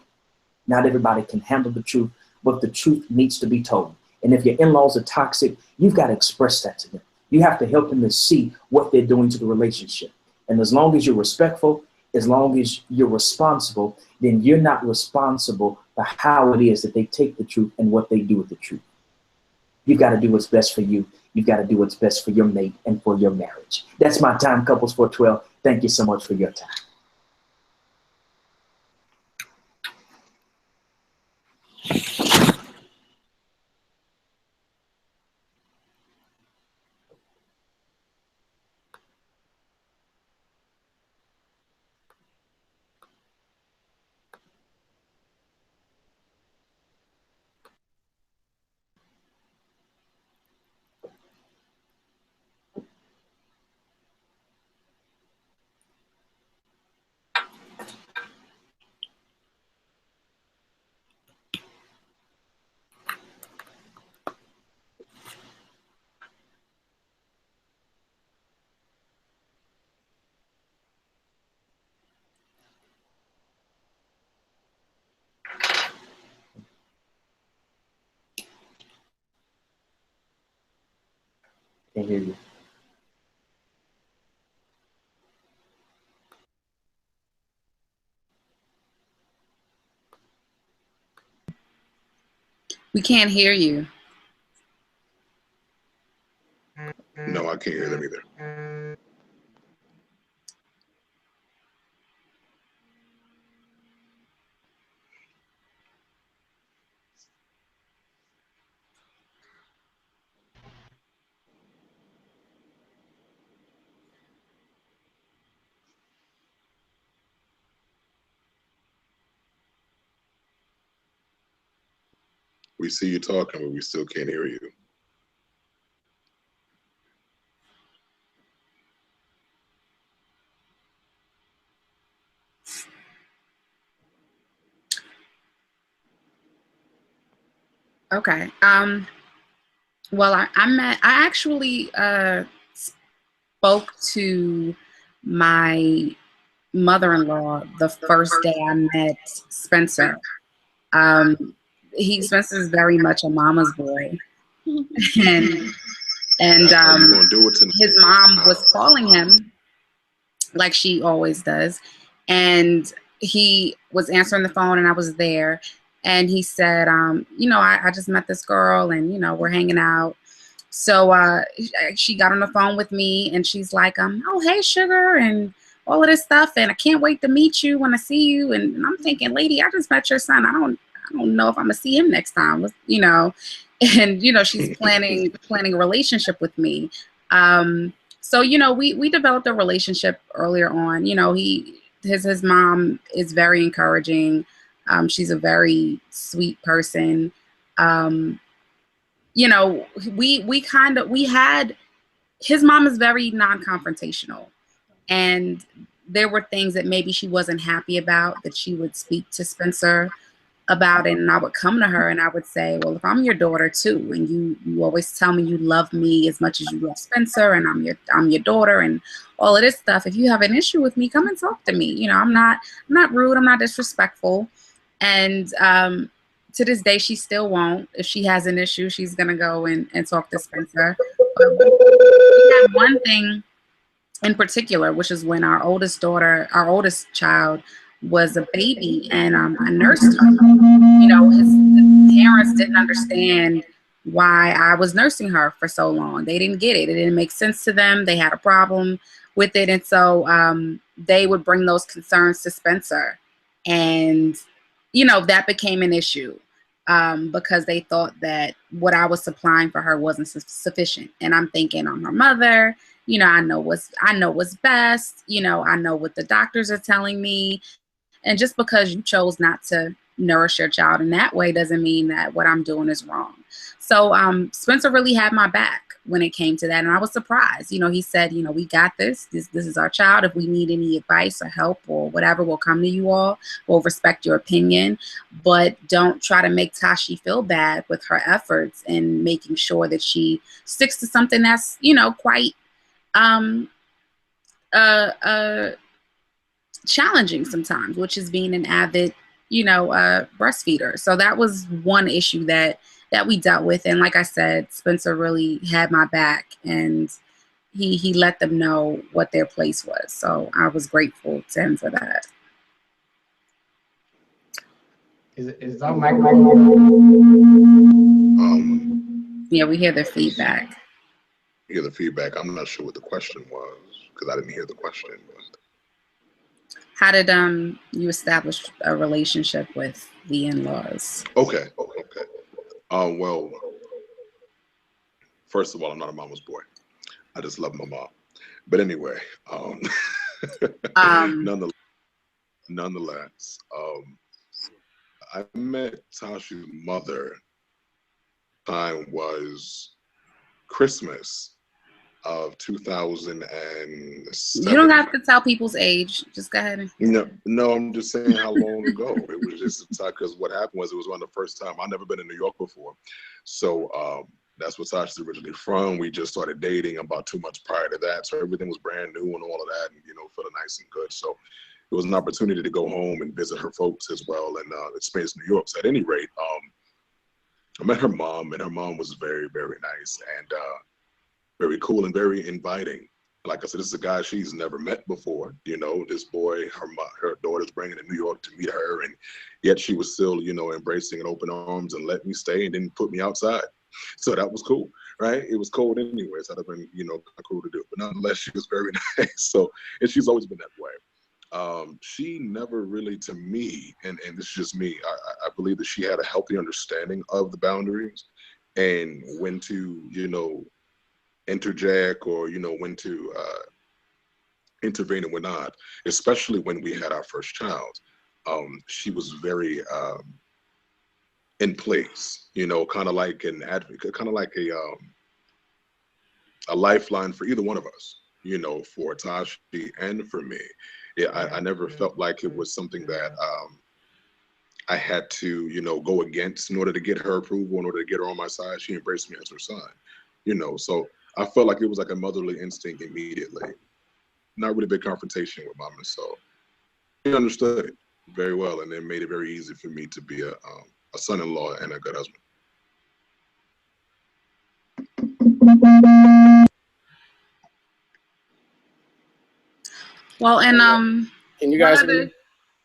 Not everybody can handle the truth, but the truth needs to be told. And if your in-laws are toxic, you've got to express that to them. You have to help them to see what they're doing to the relationship. And as long as you're respectful, as long as you're responsible, then you're not responsible for how it is that they take the truth and what they do with the truth. You've got to do what's best for you. You've got to do what's best for your mate and for your marriage. That's my time, Couples 412. Thank you so much for your time. I hear you. We can't hear you. No, I can't hear them either. We see you talking, but we still can't hear you. Okay. Well, I actually spoke to my mother-in-law the first day I met Spencer. Spencer's very much a mama's boy. And And How you gonna do it tonight? his mom was calling him like she always does. And he was answering the phone and I was there. And he said, I just met this girl and, we're hanging out. So she got on the phone with me and she's like, oh, hey, sugar, and all of this stuff. And I can't wait to meet you when I see you. And I'm thinking, lady, I just met your son. I don't know if I'm going to see him next time, And, she's planning a relationship with me. So, we developed a relationship earlier on. His mom is very encouraging. She's a very sweet person. We had, his mom is very non-confrontational, and there were things that maybe she wasn't happy about that she would speak to Spencer about it. And I would come to her and I would say, well, if I'm your daughter too, and you always tell me you love me as much as you love Spencer, and I'm your daughter and all of this stuff, if you have an issue with me, come and talk to me. I'm not rude, I'm not disrespectful. And to this day, she still won't. If she has an issue, she's gonna go and talk to Spencer. But we had one thing in particular, which is when our oldest child was a baby, and I nursed her. His parents didn't understand why I was nursing her for so long. They didn't get it. It didn't make sense to them. They had a problem with it. And so they would bring those concerns to Spencer. And, that became an issue because they thought that what I was supplying for her wasn't sufficient. And I'm thinking, I'm her mother. I know what's best. I know what the doctors are telling me. And just because you chose not to nourish your child in that way doesn't mean that what I'm doing is wrong. So Spencer really had my back when it came to that. And I was surprised. He said, we got this. This is our child. If we need any advice or help or whatever, we'll come to you all. We'll respect your opinion. But don't try to make Tashi feel bad with her efforts in making sure that she sticks to something that's, quite challenging sometimes, which is being an avid, breastfeeder. So that was one issue that we dealt with. And like I said, Spencer really had my back, and he let them know what their place was. So I was grateful to him for that. Is our microphone? Yeah, we hear the feedback. Hear the feedback. I'm not sure what the question was because I didn't hear the question. But how did you establish a relationship with the in-laws? Okay. Well, first of all, I'm not a mama's boy. I just love my mom. But anyway, nonetheless, I met Tashi's mother. Time was Christmas of 2007. You don't have to tell people's age. Just go ahead. No, I'm just saying how long ago. It was just because what happened was it was one of the first time. I'd never been in New York before. So that's where Tasha's originally from. We just started dating about 2 months prior to that. So everything was brand new and all of that, and feeling nice and good. So it was an opportunity to go home and visit her folks as well and experience New York. So at any rate, I met her mom, and her mom was very, very nice and very cool and very inviting. Like I said, this is a guy she's never met before. This boy, her daughter's bringing to New York to meet her, and yet she was still, embracing in open arms and let me stay and didn't put me outside. So that was cool, right? It was cold anyway, so that'd have been, kind of cool to do. But nonetheless, she was very nice. So, and she's always been that way. She never really, to me, and this is just me, I believe that she had a healthy understanding of the boundaries and when to, interject or, when to intervene and when not, especially when we had our first child. She was very in place, kind of like an advocate, kind of like a lifeline for either one of us, for Tashi and for me. Yeah, I never felt like it was something that I had to, go against in order to get her approval, in order to get her on my side. She embraced me as her son, so I felt like it was like a motherly instinct immediately. Not really big confrontation with mama, so she understood it very well, and it made it very easy for me to be a son-in-law and a good husband. Well, and Can you one guys hear other me?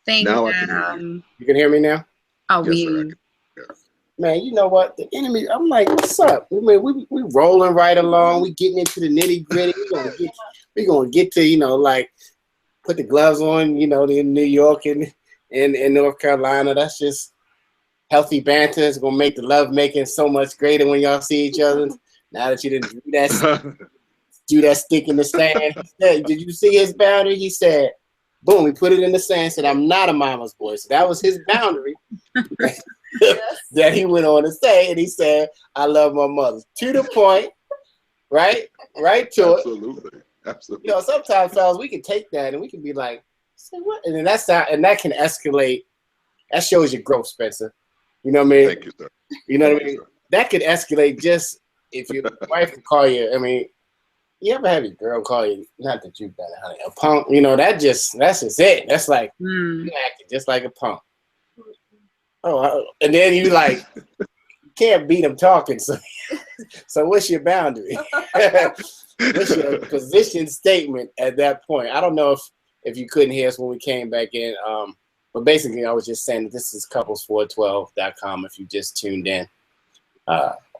thing Now I that can hear you. You can hear me now? oh Yes, we sir. Man, you know what? The enemy, I'm like, what's up? I mean, we rolling right along. We getting into the nitty gritty. We gonna get to, you know, like put the gloves on, you know, in New York and in North Carolina. That's just healthy banter. It's gonna make the love making so much greater when y'all see each other. Now that you didn't do that stick in the sand. He said, did you see his boundary? He said, boom, he put it in the sand, said, I'm not a mama's boy. So that was his boundary. That he went on to say, and he said, I love my mother. To the point, right? Right to it. Absolutely. You know, sometimes, fellas, we can take that and we can be like, say what? And then that's not, and that can escalate. That shows your growth, Spencer. You know what I mean? Thank you, sir. You know what I mean? That could escalate just if your wife can call you. I mean, you ever have your girl call you, not that you've done it, honey, a punk? You know, that's just it. That's like, you acting just like a punk. Oh, and then you like, you can't beat them talking. So what's your boundary? What's your position statement at that point? I don't know if you couldn't hear us when we came back in. But basically, I was just saying that this is couples412.com if you just tuned in.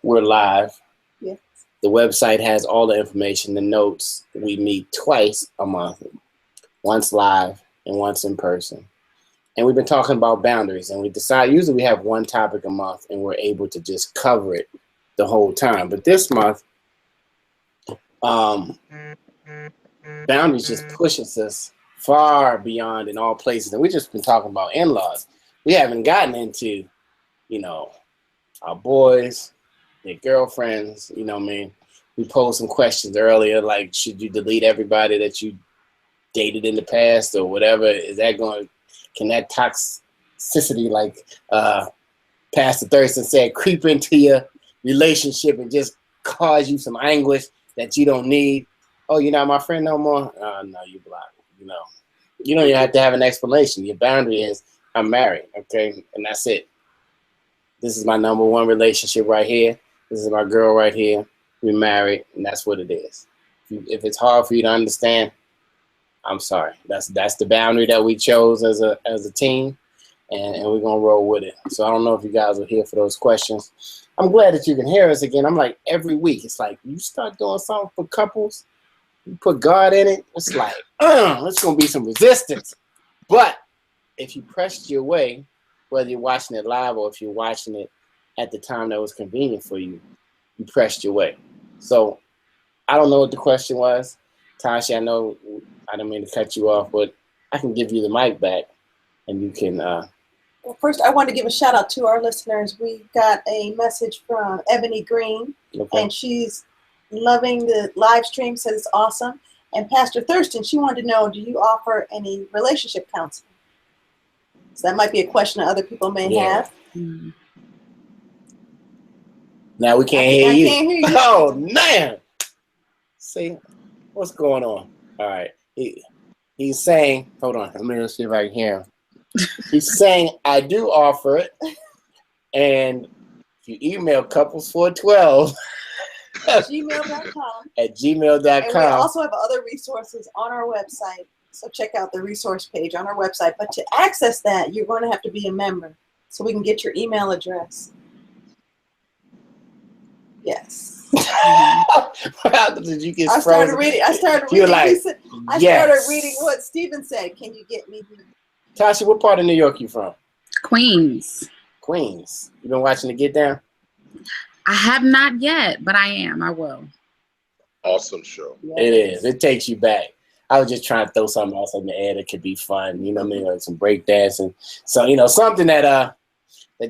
We're live. Yes. The website has all the information, the notes. We meet twice a month, once live and once in person. And we've been talking about boundaries, and we decide usually we have one topic a month and we're able to just cover it the whole time. But this month, boundaries just pushes us far beyond in all places. And we've just been talking about in-laws. We haven't gotten into, you know, our boys, their girlfriends, you know what I mean? We posed some questions earlier, like, should you delete everybody that you dated in the past or whatever? Is that going to, can that toxicity, like Pastor Thurston said, creep into your relationship and just cause you some anguish that you don't need? Oh, you're not my friend no more? No, you blocked. You know, you don't even have to have an explanation. Your boundary is, I'm married, okay? And that's it. This is my number one relationship right here. This is my girl right here. We're married, and that's what it is. If it's hard for you to understand, I'm sorry. That's the boundary that we chose as a team, and we're gonna roll with it. So I don't know if you guys are here for those questions. I'm glad that you can hear us again. I'm like, every week, it's like you start doing something for couples, you put God in it, it's like, it's gonna be some resistance. But if you pressed your way, whether you're watching it live or if you're watching it at the time that was convenient for you, you pressed your way. So I don't know what the question was. Tasha, I know I didn't mean to cut you off, but I can give you the mic back and you can. Well, first, I want to give a shout out to our listeners. We got a message from Ebony Green, okay. and she's loving the live stream, says it's awesome. And Pastor Thurston, she wanted to know, do you offer any relationship counseling? So that might be a question that other people may have. Now we can't hear you. I can't hear you. Oh, man. See, what's going on? All right. He's saying, hold on. Let me see if I can hear him. He's saying, I do offer it. And if you email couples412 gmail.com. at gmail.com. And we also have other resources on our website. So check out the resource page on our website. But to access that, you're going to have to be a member so we can get your email address. Yes. How did you get frozen? I started reading what Stephen said. Can you get me here? Tasha, what part of New York you from? Queens. Queens. You been watching The Get Down? I have not yet, but I am. I will. Awesome show. Yes. It is. It takes you back. I was just trying to throw something else in the air that could be fun. You know what I mean? Like some break dancing. So, you know, something that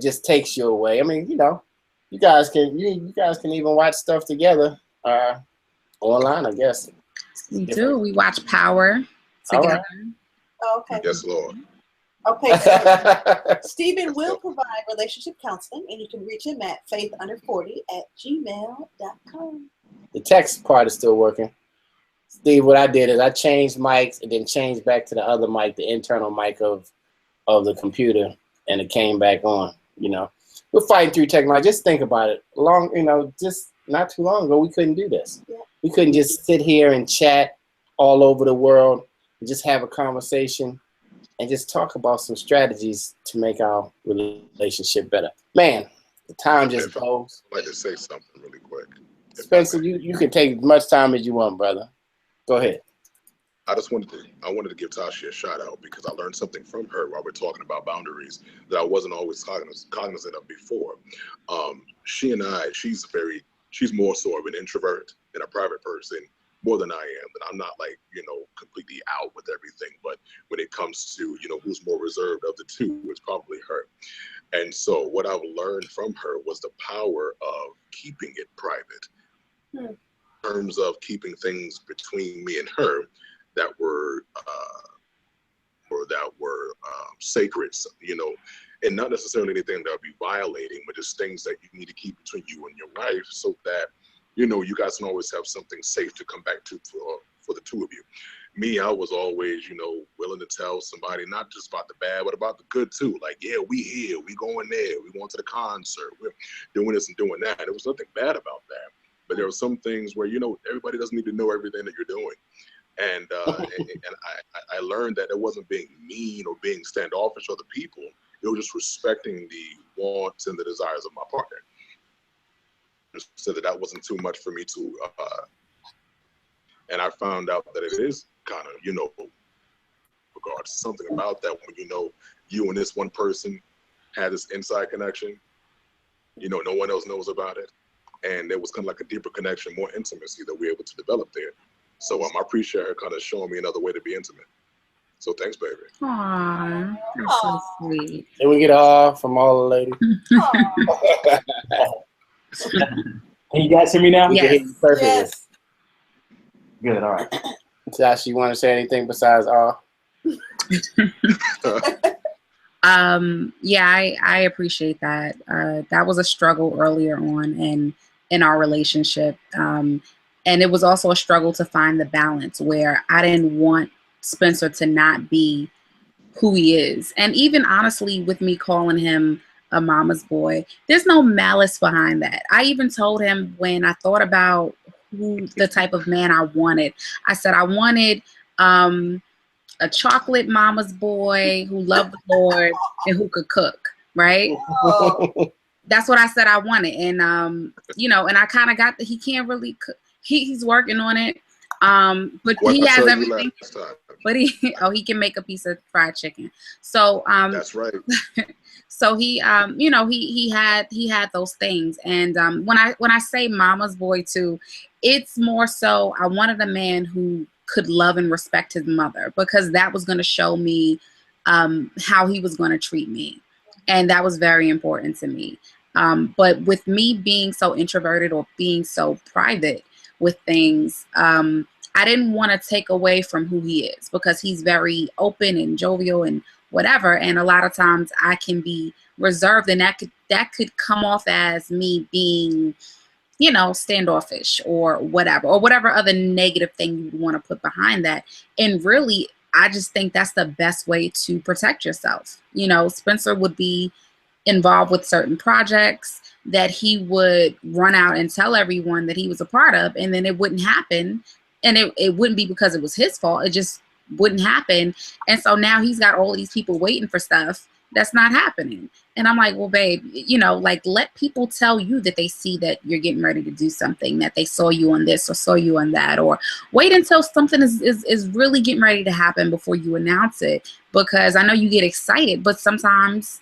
just takes you away. I mean, you know, you guys can even watch stuff together online, I guess. We do. We watch Power together. Oh, okay. Yes, Lord. Okay. So Stephen will provide relationship counseling, and you can reach him at faithunder40@gmail.com. The text part is still working. Steve, what I did is I changed mics and then changed back to the other mic, the internal mic of the computer, and it came back on. You know, we're fighting through technology. Just think about it. Just not too long ago, we couldn't do this. Yeah. We couldn't just sit here and chat all over the world and just have a conversation and just talk about some strategies to make our relationship better. Man, the time just goes. I'd like to say something really quick. Spencer, you can take as much time as you want, brother. Go ahead. I wanted to give Tashi a shout out because I learned something from her while we're talking about boundaries that I wasn't always cognizant of before. She's more so of an introvert and a private person more than I am. And I'm not like, completely out with everything. But when it comes to, who's more reserved of the two, it's probably her. And so what I've learned from her was the power of keeping it private. In terms of keeping things between me and her that were sacred, and not necessarily anything that would be violating, but just things that you need to keep between you and your wife, so that you guys can always have something safe to come back to for the two of you. Me, I was always willing to tell somebody not just about the bad, but about the good too. Like, yeah, we here, we going there, we going to the concert, we're doing this and doing that. There was nothing bad about that. But there were some things where, everybody doesn't need to know everything that you're doing. And I learned that it wasn't being mean or being standoffish to other people. It was just respecting the wants and the desires of my partner. So that wasn't too much for me to, and I found out that it is kind of, regards to something about that when you and this one person had this inside connection, no one else knows about it. And there was kind of like a deeper connection, more intimacy that we were able to develop there. So I appreciate her kind of showing me another way to be intimate. So thanks, baby. Aww, that's so sweet. Can we get all from all the ladies? Can you guys hear me now? We can hear you perfectly. Yes. Good, all right. Josh, you want to say anything besides all? Yeah, I appreciate that. That was a struggle earlier on in our relationship. And it was also a struggle to find the balance where I didn't want Spencer to not be who he is. And even honestly, with me calling him a mama's boy, there's no malice behind that. I even told him when I thought about who the type of man I wanted, I said I wanted a chocolate mama's boy who loved the Lord and who could cook, right? Oh. That's what I said I wanted. And, and I kind of got he can't really cook. He's working on it. But What he I has told you everything. last time. But he can make a piece of fried chicken. So, That's right. so he had those things. And when I say mama's boy too, it's more so I wanted a man who could love and respect his mother, because that was going to show me how he was going to treat me. And that was very important to me. But with me being so introverted or being so private with things, I didn't want to take away from who he is, because he's very open and jovial and whatever. And a lot of times I can be reserved, and that could come off as me being, standoffish or whatever other negative thing you want to put behind that. And really, I just think that's the best way to protect yourself. Spencer would be involved with certain projects that he would run out and tell everyone that he was a part of, and then it wouldn't happen. And it wouldn't be because it was his fault. It just wouldn't happen. And so now he's got all these people waiting for stuff that's not happening. And I'm like, well, babe, let people tell you that they see that you're getting ready to do something, that they saw you on this or saw you on that, or wait until something is really getting ready to happen before you announce it. Because I know you get excited, but sometimes,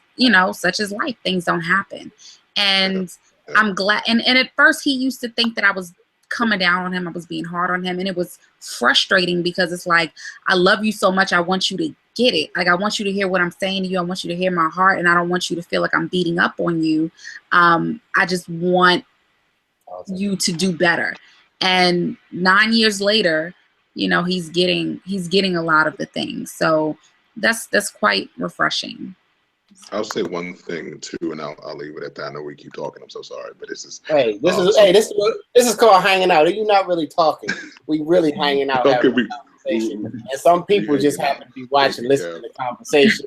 such is life, things don't happen. And I'm glad. And at first he used to think that I was coming down on him. I was being hard on him. And it was frustrating, because it's like, I love you so much. I want you to get it. Like, I want you to hear what I'm saying to you. I want you to hear my heart. And I don't want you to feel like I'm beating up on you. I just want you to do better. And 9 years later, he's getting a lot of the things. So that's quite refreshing. I'll say one thing too, and I'll leave it at that. I know we keep talking. I'm so sorry, but this is this is called hanging out. You're not really talking. We really hanging out. Okay, conversation. And some people just happen to be watching, listening to the conversation.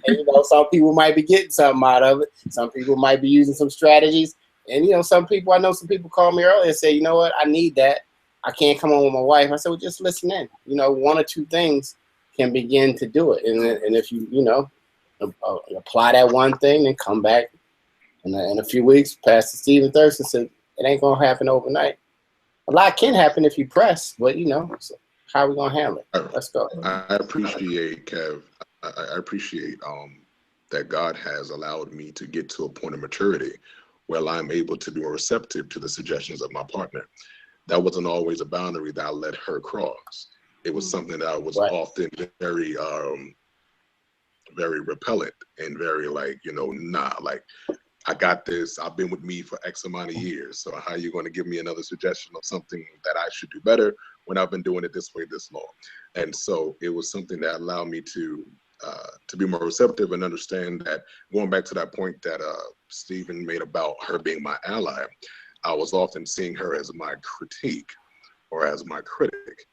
And some people might be getting something out of it. Some people might be using some strategies. And, you know, I know some people called me earlier and say, you know what, I need that. I can't come home with my wife. I said, well, just listen in. You know, one or two things can begin to do it. And if you, you know, apply that one thing, then come back in a few weeks. Pastor Stephen Thurston said, it ain't going to happen overnight. A lot can happen if you press, but, you know, so how are we going to handle it? Let's go. I appreciate, Kev. I appreciate that God has allowed me to get to a point of maturity where I'm able to be more receptive to the suggestions of my partner. That wasn't always a boundary that I let her cross. It was something that I was often very, very repellent and very like, you know, nah, like, I got this. I've been with me for X amount of years. So how are you going to give me another suggestion of something that I should do better when I've been doing it this way this long? And so it was something that allowed me to be more receptive and understand that, going back to that point that Stephen made about her being my ally, I was often seeing her as my critique or as my critic.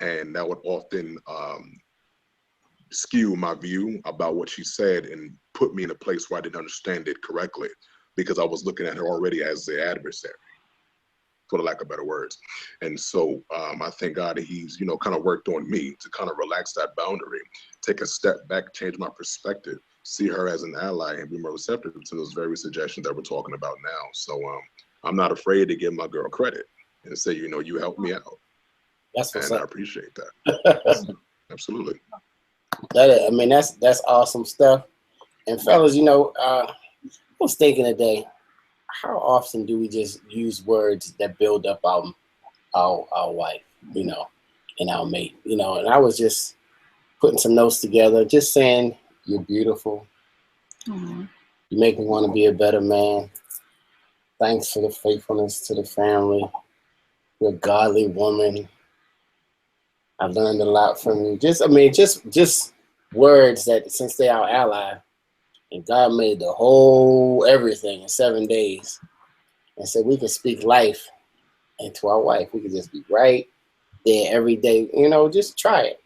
And that would often skew my view about what she said and put me in a place where I didn't understand it correctly, because I was looking at her already as the adversary, for the lack of better words. And so I thank God that he's, you know, kind of worked on me to kind of relax that boundary, take a step back, change my perspective, see her as an ally, and be more receptive to those very suggestions that we're talking about now. So I'm not afraid to give my girl credit and say, you know, you helped me out. That's what's and up. I appreciate that. Absolutely. I mean, that's awesome stuff. And fellas, you know, I was thinking today, how often do we just use words that build up our wife, you know, and our mate, you know? And I was just putting some notes together, just saying, you're beautiful. Aww. You make me want to be a better man. Thanks for the faithfulness to the family. You're a godly woman. I've learned a lot from you. Just words that, since they are ally, and God made the whole everything in 7 days, and said we can speak life into our wife. We can just be right there every day. You know, just try it.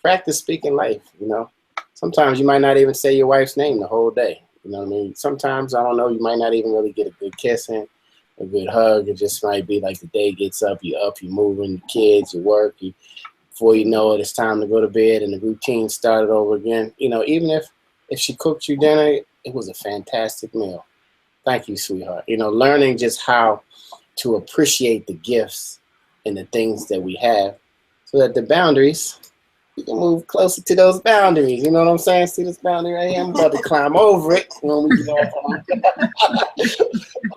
Practice speaking life. You know, sometimes you might not even say your wife's name the whole day. You know what I mean? Sometimes, I don't know, you might not even really get a good kiss in, a good hug. It just might be like the day gets up, you're moving, your kids, you work, before you know it, it's time to go to bed and the routine started over again. You know, even if she cooked you dinner, it was a fantastic meal. Thank you, sweetheart. You know, learning just how to appreciate the gifts and the things that we have, so that the boundaries, you can move closer to those boundaries. You know what I'm saying? See this boundary right here? I'm about to climb over it when we get off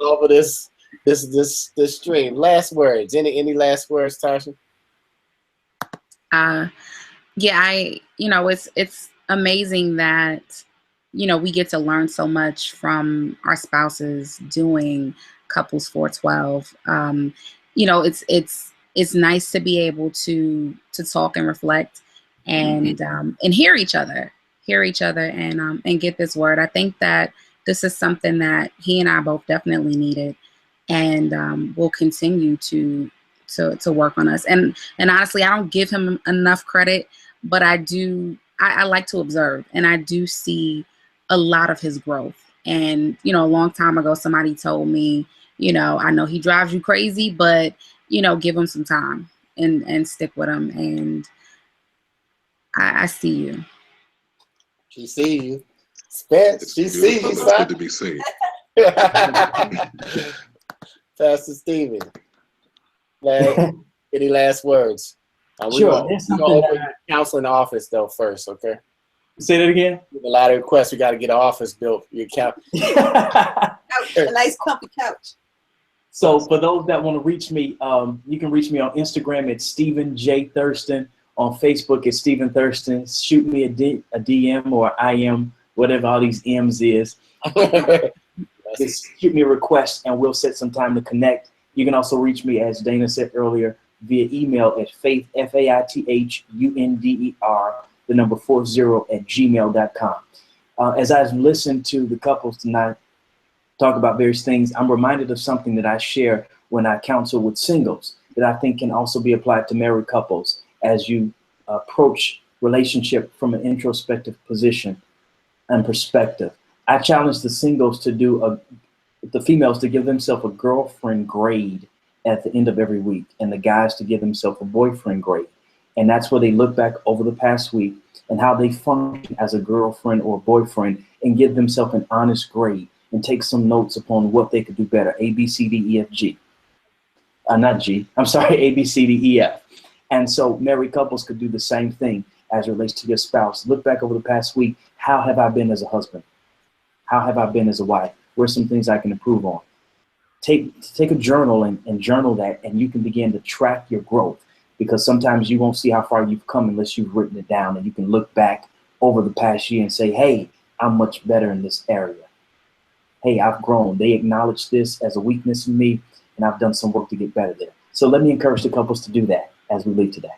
over this stream. Last words. Any last words, Tasha? Yeah, you know, it's amazing that, you know, we get to learn so much from our spouses doing Couples 412. You know, it's nice to be able to talk and reflect and hear each other and get this word. I think that this is something that he and I both definitely needed, and will continue to work on us. And honestly, I don't give him enough credit, but I like to observe, and I do see a lot of his growth. And, you know, a long time ago, somebody told me, you know, I know he drives you crazy, but, you know, give him some time and stick with him. And I see you. She see you. Spence, she see you. It's good to be seen. Pastor Stephen, any last words? Sure. We're gonna open counseling office though first, okay? Say that again. With a lot of requests, we got to get an office built for your couch. A nice comfy couch. So for those that want to reach me, you can reach me on Instagram at Stephen J. Thurston. On Facebook at Stephen Thurston. Shoot me a DM or IM, whatever all these M's is. Just shoot me a request and we'll set some time to connect. You can also reach me, as Dana said earlier, via email at faith, FAITHUNDER, 40@gmail.com. As I've listened to the couples tonight talk about various things, I'm reminded of something that I share when I counsel with singles that I think can also be applied to married couples as you approach relationship from an introspective position and perspective. I challenge the singles to do the females to give themselves a girlfriend grade at the end of every week, and the guys to give themselves a boyfriend grade. And that's where they look back over the past week and how they function as a girlfriend or boyfriend and give themselves an honest grade and take some notes upon what they could do better. A, B, C, D, E, F, G. Not G. I'm sorry, A, B, C, D, E, F. And so married couples could do the same thing as it relates to your spouse. Look back over the past week. How have I been as a husband? How have I been as a wife? Where's some things I can improve on? Take a journal and journal that, and you can begin to track your growth, because sometimes you won't see how far you've come unless you've written it down, and you can look back over the past year and say, hey, I'm much better in this area. Hey, I've grown. They acknowledge this as a weakness in me, and I've done some work to get better there. So let me encourage the couples to do that as we leave today.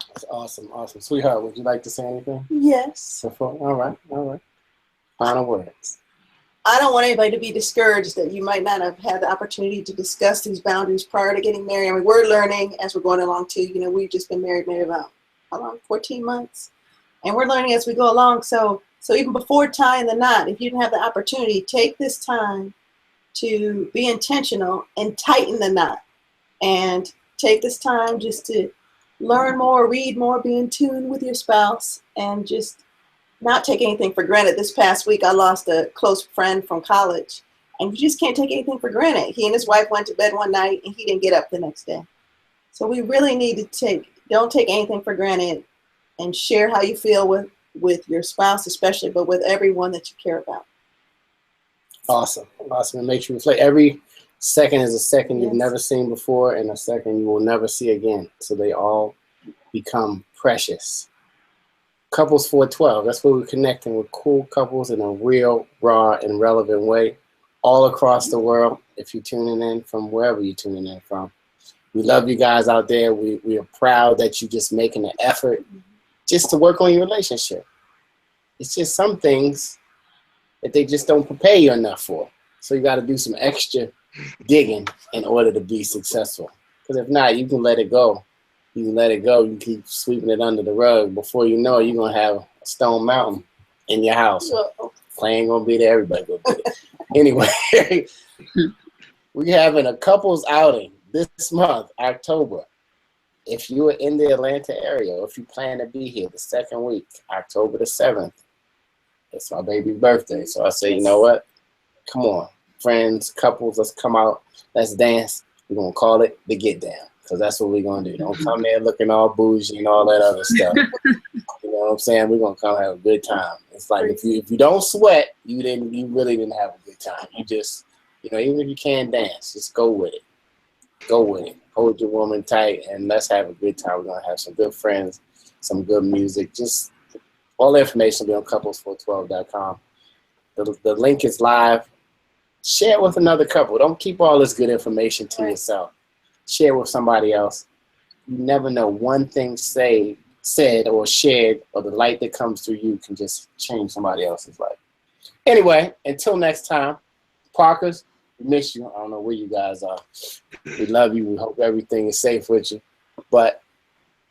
That's awesome, awesome. Sweetheart, would you like to say anything? Yes. All right. Final words. I don't want anybody to be discouraged that you might not have had the opportunity to discuss these boundaries prior to getting married. I mean, we're learning as we're going along too. You know, we've just been married maybe about, how long, 14 months? And we're learning as we go along. So even before tying the knot, if you didn't have the opportunity, take this time to be intentional and tighten the knot. And take this time just to learn more, read more, be in tune with your spouse, and just not take anything for granted. This past week, I lost a close friend from college, and you just can't take anything for granted. He and his wife went to bed one night, and he didn't get up the next day. So we really need to don't take anything for granted, and share how you feel with your spouse, especially, but with everyone that you care about. Awesome. It makes you reflect. Every second is a second you've Yes. never seen before, and a second you will never see again. So they all become precious. Couples 412, that's where we're connecting with cool couples in a real, raw, and relevant way all across the world. If you're tuning in from wherever you're tuning in from, we love you guys out there. We are proud that you're just making an effort just to work on your relationship. It's just some things that they just don't prepare you enough for. So you got to do some extra digging in order to be successful. Because if not, you can let it go. You can let it go. You keep sweeping it under the rug. Before you know it, you're going to have a stone mountain in your house. Clay ain't going to be there. Everybody going to be there. Anyway, we're having a couples outing this month, October. If you are in the Atlanta area, or if you plan to be here the second week, October the 7th, it's my baby's birthday. So I say, you know what? Come on. Friends, couples, let's come out. Let's dance. We're going to call it the Get Down. Because that's what we're going to do. Don't come there looking all bougie and all that other stuff. You know what I'm saying? We're going to come have a good time. It's like if you don't sweat, you really didn't have a good time. You just, even if you can't dance, just go with it. Go with it. Hold your woman tight and let's have a good time. We're going to have some good friends, some good music. Just all the information will be on couples412.com. The link is live. Share it with another couple. Don't keep all this good information to yourself. Share with somebody else. You never know. One thing said or shared, or the light that comes through you can just change somebody else's life. Anyway, until next time, Parkers, we miss you. I don't know where you guys are. We love you. We hope everything is safe with you. But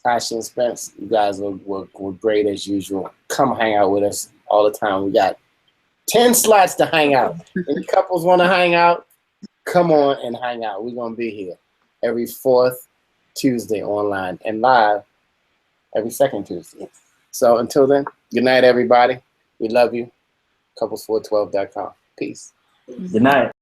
Tasha and Spence, you guys were great as usual. Come hang out with us all the time. We got 10 slots to hang out. Any couples want to hang out, come on and hang out. We're going to be here every 4th Tuesday online and live every 2nd Tuesday. So until then, good night, everybody. We love you. Couples412.com. Peace. Good night.